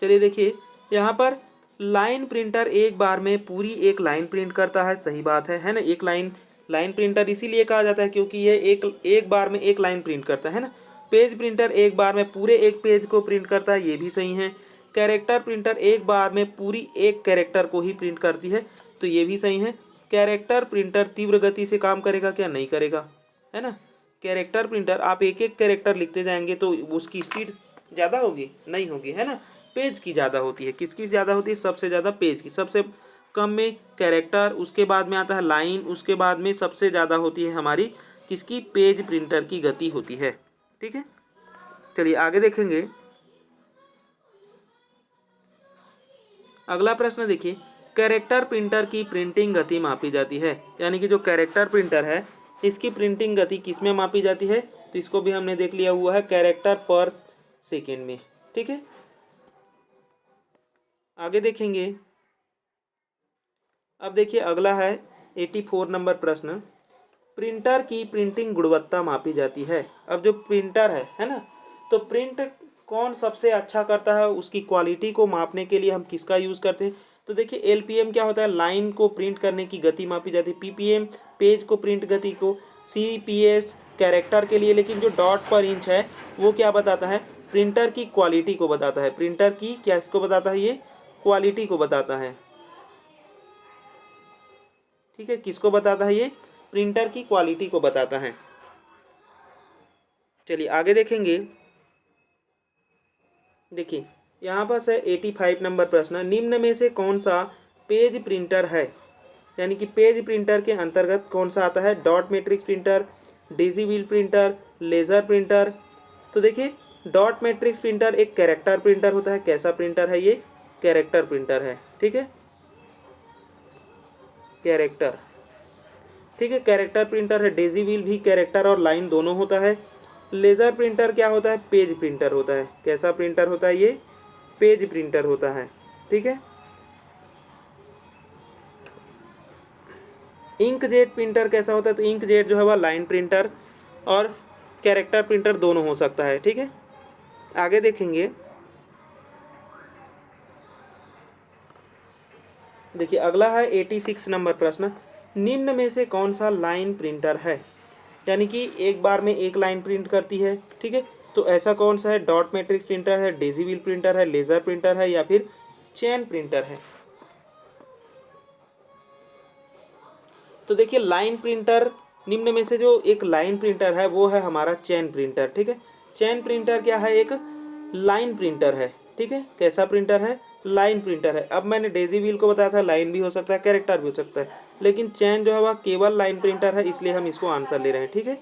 चलिए देखिए यहाँ पर लाइन प्रिंटर एक बार में पूरी एक लाइन प्रिंट करता है, सही बात है ना। एक लाइन प्रिंटर इसीलिए कहा जाता है क्योंकि ये एक बार में एक लाइन प्रिंट करता है ना। पेज प्रिंटर एक बार में पूरे एक पेज को प्रिंट करता है, ये भी सही है। कैरेक्टर प्रिंटर एक बार में पूरी एक कैरेक्टर को ही प्रिंट करती है, तो ये भी सही है। कैरेक्टर प्रिंटर तीव्र गति से काम करेगा क्या, नहीं करेगा, है ना। कैरेक्टर प्रिंटर आप एक एक कैरेक्टर लिखते जाएंगे तो उसकी स्पीड ज़्यादा होगी, नहीं होगी, है ना। पेज की ज़्यादा होती है। किसकी ज़्यादा होती है, सबसे ज़्यादा पेज की। सबसे कम में कैरेक्टर, उसके बाद में आता है लाइन, उसके बाद में सबसे ज़्यादा होती है हमारी किसकी, पेज प्रिंटर की गति होती है। ठीक है, चलिए आगे देखेंगे। अगला प्रश्न देखिए, कैरेक्टर प्रिंटर की प्रिंटिंग गति मापी जाती है, यानी कि जो कैरेक्टर प्रिंटर है इसकी प्रिंटिंग गति किस में मापी जाती है, तो इसको भी हमने देख लिया हुआ है, कैरेक्टर पर सेकेंड में। ठीक है, आगे देखेंगे। अब देखिए अगला है 84 नंबर प्रश्न। प्रिंटर की प्रिंटिंग गुणवत्ता मापी जाती है। अब जो प्रिंटर है ना, तो प्रिंट कौन सबसे अच्छा करता है, उसकी क्वालिटी को मापने के लिए हम किसका यूज़ करते हैं, तो देखिए एलपीएम क्या होता है, लाइन को प्रिंट करने की गति मापी जाती है। पीपीएम पेज को प्रिंट गति को, सीपीएस कैरेक्टर के लिए। लेकिन जो डॉट पर इंच है वो क्या बताता है, प्रिंटर की क्वालिटी को बताता है। प्रिंटर की क्या इसको बताता है, ये क्वालिटी को बताता है। ठीक है, किसको बताता है, ये प्रिंटर की क्वालिटी को बताता है। चलिए आगे देखेंगे। देखिए यहाँ पर है 85 नंबर प्रश्न। निम्न में से कौन सा पेज प्रिंटर है, यानी कि पेज प्रिंटर के अंतर्गत कौन सा आता है, dot matrix printer, Daisy wheel printer, laser printer. तो देखिए डॉट मैट्रिक्स प्रिंटर एक कैरेक्टर प्रिंटर होता है। कैसा प्रिंटर है, ये कैरेक्टर प्रिंटर है। ठीक है, कैरेक्टर। ठीक है, कैरेक्टर प्रिंटर है। डेजी व्हील भी कैरेक्टर और लाइन दोनों होता है। लेज़र प्रिंटर क्या होता है, पेज प्रिंटर होता है। कैसा प्रिंटर होता है, ये पेज प्रिंटर होता है। ठीक है, इंक जेट प्रिंटर कैसा होता है, तो इंक जेट जो है वह लाइन प्रिंटर और कैरेक्टर प्रिंटर दोनों हो सकता है। ठीक है, आगे देखेंगे। देखिए अगला है 86 नंबर प्रश्न। निम्न में से कौन सा लाइन प्रिंटर है, यानी कि एक बार में एक लाइन प्रिंट करती है। ठीक है, तो ऐसा कौन सा है, डॉट मैट्रिक्स प्रिंटर है, डेजी व्हील प्रिंटर है, लेज़र प्रिंटर है या फिर चेन प्रिंटर है। तो देखिए लाइन प्रिंटर, निम्न में से जो एक लाइन प्रिंटर है वो है हमारा चेन प्रिंटर। ठीक है, चेन प्रिंटर क्या है, एक लाइन प्रिंटर है। ठीक है, कैसा प्रिंटर है, लाइन प्रिंटर है। अब मैंने डेजी व्हील को बताया था, लाइन भी हो सकता है, कैरेक्टर भी हो सकता है, लेकिन चेन जो है वह केवल लाइन प्रिंटर है, इसलिए हम इसको आंसर ले रहे हैं। ठीक है,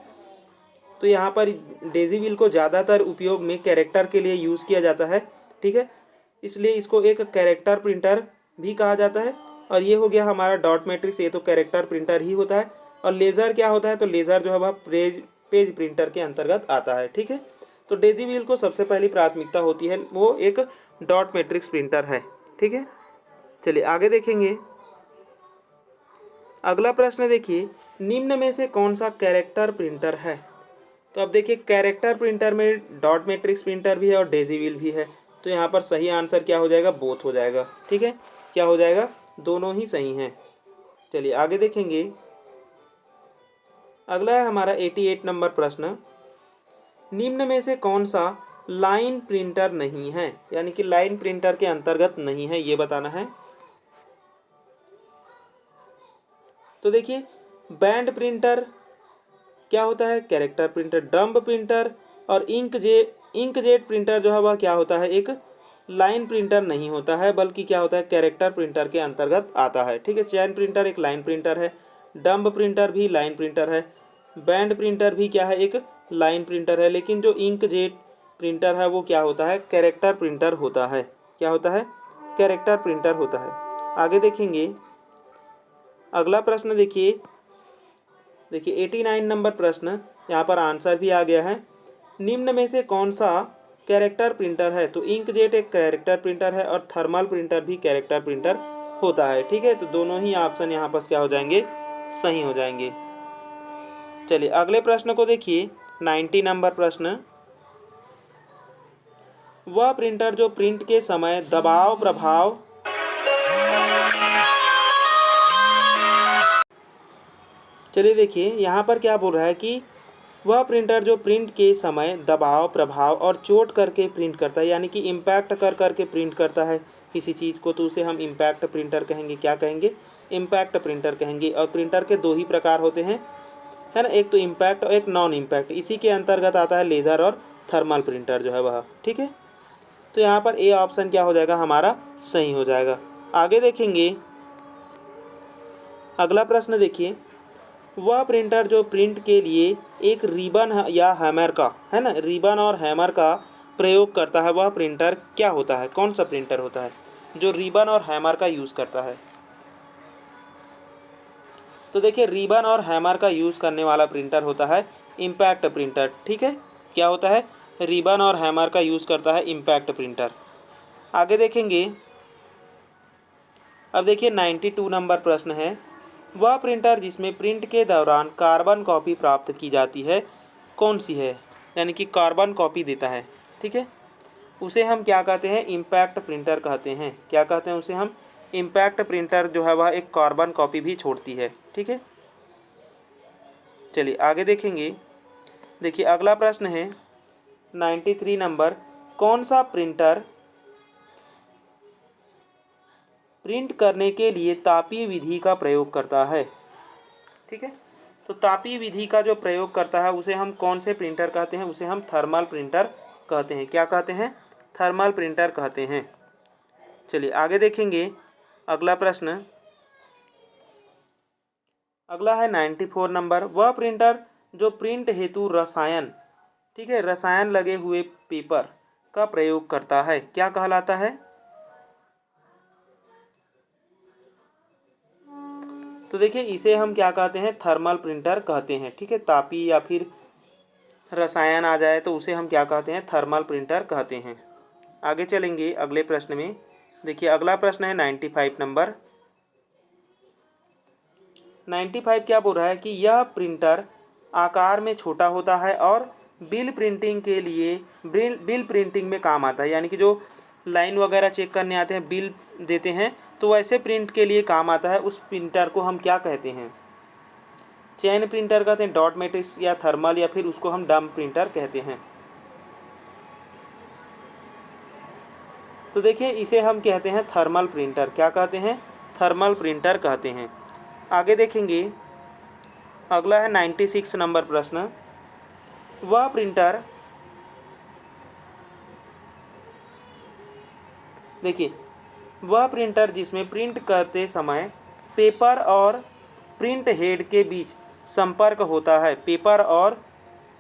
तो यहाँ पर डेजी व्हील को ज़्यादातर उपयोग में कैरेक्टर के लिए यूज़ किया जाता है। ठीक है, इसलिए इसको एक कैरेक्टर प्रिंटर भी कहा जाता है। और ये हो गया हमारा डॉट मैट्रिक्स, ये तो कैरेक्टर प्रिंटर ही होता है। और लेज़र क्या होता है, तो लेज़र जो है वह पेज प्रिंटर के अंतर्गत आता है। ठीक है, तो डेजी व्हील को सबसे पहली प्राथमिकता होती है, वो एक डॉट मैट्रिक्स प्रिंटर है। ठीक है, चलिए आगे देखेंगे। अगला प्रश्न देखिए, निम्न में से कौन सा कैरेक्टर प्रिंटर है। तो अब देखिए कैरेक्टर प्रिंटर में डॉट मैट्रिक्स प्रिंटर भी है और डेजी व्हील भी है, तो यहाँ पर सही आंसर क्या हो जाएगा, बोथ हो जाएगा। ठीक है, क्या हो जाएगा, दोनों ही सही हैं। चलिए आगे देखेंगे। अगला है हमारा 88 नंबर प्रश्न। निम्न में से कौन सा लाइन प्रिंटर नहीं है, यानी कि लाइन प्रिंटर के अंतर्गत नहीं है, ये बताना है। तो देखिए बैंड प्रिंटर क्या होता है, कैरेक्टर प्रिंटर। डंब प्रिंटर और इंकजेट प्रिंटर जो है वह क्या होता है, एक लाइन प्रिंटर नहीं होता है, बल्कि क्या होता है, कैरेक्टर प्रिंटर के अंतर्गत आता है। ठीक है, चैन प्रिंटर एक लाइन प्रिंटर है, डंब प्रिंटर भी लाइन प्रिंटर है, बैंड प्रिंटर भी क्या है, एक लाइन प्रिंटर है, लेकिन जो इंकजेट प्रिंटर है वो क्या होता है, कैरेक्टर प्रिंटर होता है। क्या होता है, कैरेक्टर प्रिंटर होता है। आगे देखेंगे अगला प्रश्न। देखिए 89 नंबर प्रश्न, यहाँ पर आंसर भी आ गया है। निम्न में से कौन सा कैरेक्टर प्रिंटर है, तो इंकजेट एक कैरेक्टर प्रिंटर है और थर्मल प्रिंटर भी कैरेक्टर प्रिंटर होता है। ठीक है, तो दोनों ही ऑप्शन यहाँ पर क्या हो जाएंगे, सही हो जाएंगे। चलिए अगले प्रश्न को देखिए 90 नंबर प्रश्न। वह प्रिंटर जो प्रिंट के समय दबाव प्रभाव चलिए देखिए यहाँ पर क्या बोल रहा है कि वह प्रिंटर जो प्रिंट के समय दबाव प्रभाव और चोट करके प्रिंट करता है, यानी कि इम्पैक्ट कर करके प्रिंट करता है किसी चीज़ को, तो उसे हम इम्पैक्ट प्रिंटर कहेंगे। क्या कहेंगे, इम्पैक्ट प्रिंटर कहेंगे। और प्रिंटर के दो ही प्रकार होते हैं, है ना, एक तो इम्पैक्ट और एक नॉन इम्पैक्ट। इसी के अंतर्गत आता है लेज़र और थर्मल प्रिंटर जो है वह। ठीक है, तो यहाँ पर ए ऑप्शन क्या हो जाएगा, हमारा सही हो जाएगा। आगे देखेंगे अगला प्रश्न। देखिए वह प्रिंटर जो प्रिंट के लिए एक रिबन या हैमर का, है ना, रिबन और हैमर का प्रयोग करता है, वह प्रिंटर क्या होता है, कौन सा प्रिंटर होता है जो रिबन और हैमर का यूज़ करता है। तो देखिए रिबन और हैमर का यूज़ करने वाला प्रिंटर होता है इम्पैक्ट प्रिंटर। ठीक है, क्या होता है, रिबन और हैमर का यूज़ करता है इम्पैक्ट प्रिंटर। आगे देखेंगे, अब देखिए 92 नंबर प्रश्न है। वह प्रिंटर जिसमें प्रिंट के दौरान कार्बन कॉपी प्राप्त की जाती है कौन सी है, यानी कि कार्बन कॉपी देता है। ठीक है, उसे हम क्या कहते हैं, इम्पैक्ट प्रिंटर कहते हैं। क्या कहते हैं उसे हम, इम्पैक्ट प्रिंटर जो है वह एक कार्बन कॉपी भी छोड़ती है। ठीक है, चलिए आगे देखेंगे। देखिए अगला प्रश्न है 93 नंबर। कौन सा प्रिंटर प्रिंट करने के लिए तापीय विधि का प्रयोग करता है। ठीक है, तो तापीय विधि का जो प्रयोग करता है उसे हम कौन से प्रिंटर कहते हैं, उसे हम थर्मल प्रिंटर कहते हैं। क्या कहते हैं, थर्मल प्रिंटर कहते हैं। चलिए आगे देखेंगे अगला प्रश्न। अगला है 94 नंबर। वह प्रिंटर जो प्रिंट हेतु रसायन, ठीक है, रसायन लगे हुए पेपर का प्रयोग करता है, क्या कहलाता है। तो देखिए इसे हम क्या कहते हैं, थर्मल प्रिंटर कहते हैं। ठीक है, तापी या फिर रसायन आ जाए तो उसे हम क्या कहते हैं, थर्मल प्रिंटर कहते हैं। आगे चलेंगे अगले प्रश्न में। देखिए अगला प्रश्न है 95 नंबर। 95 क्या बोल रहा है कि यह प्रिंटर आकार में छोटा होता है और बिल प्रिंटिंग के लिए बिल प्रिंटिंग में काम आता है, यानी कि जो लाइन वगैरह चेक करने आते हैं, बिल देते हैं, तो वैसे प्रिंट के लिए काम आता है। उस प्रिंटर को हम क्या कहते हैं, चैन प्रिंटर कहते हैं, डॉट मैट्रिक्स या थर्मल, या फिर उसको हम डंब प्रिंटर कहते हैं। तो देखिए इसे हम कहते हैं थर्मल प्रिंटर। क्या कहते हैं, थर्मल प्रिंटर कहते हैं। आगे देखेंगे अगला है 96 नंबर प्रश्न। वह प्रिंटर, देखिए वह प्रिंटर जिसमें प्रिंट करते समय पेपर और प्रिंट हेड के बीच संपर्क होता है, पेपर और,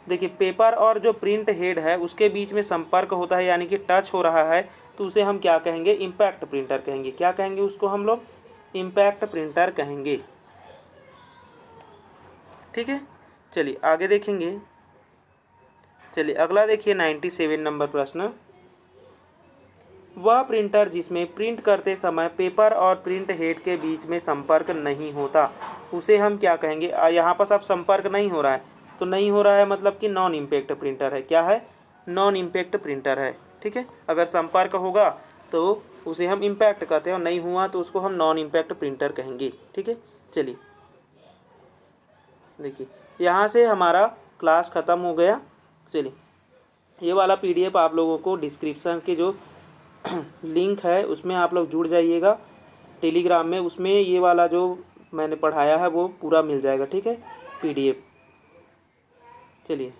देखिए पेपर और जो प्रिंट हेड है उसके बीच में संपर्क होता है, यानी कि टच हो रहा है, तो उसे हम क्या कहेंगे, इम्पैक्ट प्रिंटर कहेंगे। क्या कहेंगे उसको हम लोग, इम्पैक्ट प्रिंटर कहेंगे। ठीक है, चलिए आगे देखेंगे। चलिए अगला देखिए 97 नंबर प्रश्न। वह प्रिंटर जिसमें प्रिंट करते समय पेपर और प्रिंट हेड के बीच में संपर्क नहीं होता, उसे हम क्या कहेंगे। यहाँ पर सब संपर्क नहीं हो रहा है, तो नहीं हो रहा है मतलब कि नॉन इम्पैक्ट प्रिंटर है। क्या है, नॉन इम्पैक्ट प्रिंटर है। ठीक है, अगर संपर्क होगा तो उसे हम इम्पैक्ट कहते हैं और नहीं हुआ तो उसको हम नॉन इम्पैक्ट प्रिंटर कहेंगे। ठीक है, चलिए देखिए यहाँ से हमारा क्लास ख़त्म हो गया। चलिए ये वाला PDF आप लोगों को डिस्क्रिप्शन के जो लिंक है उसमें आप लोग जुड़ जाइएगा टेलीग्राम में, उसमें ये वाला जो मैंने पढ़ाया है वो पूरा मिल जाएगा, ठीक है PDF। चलिए।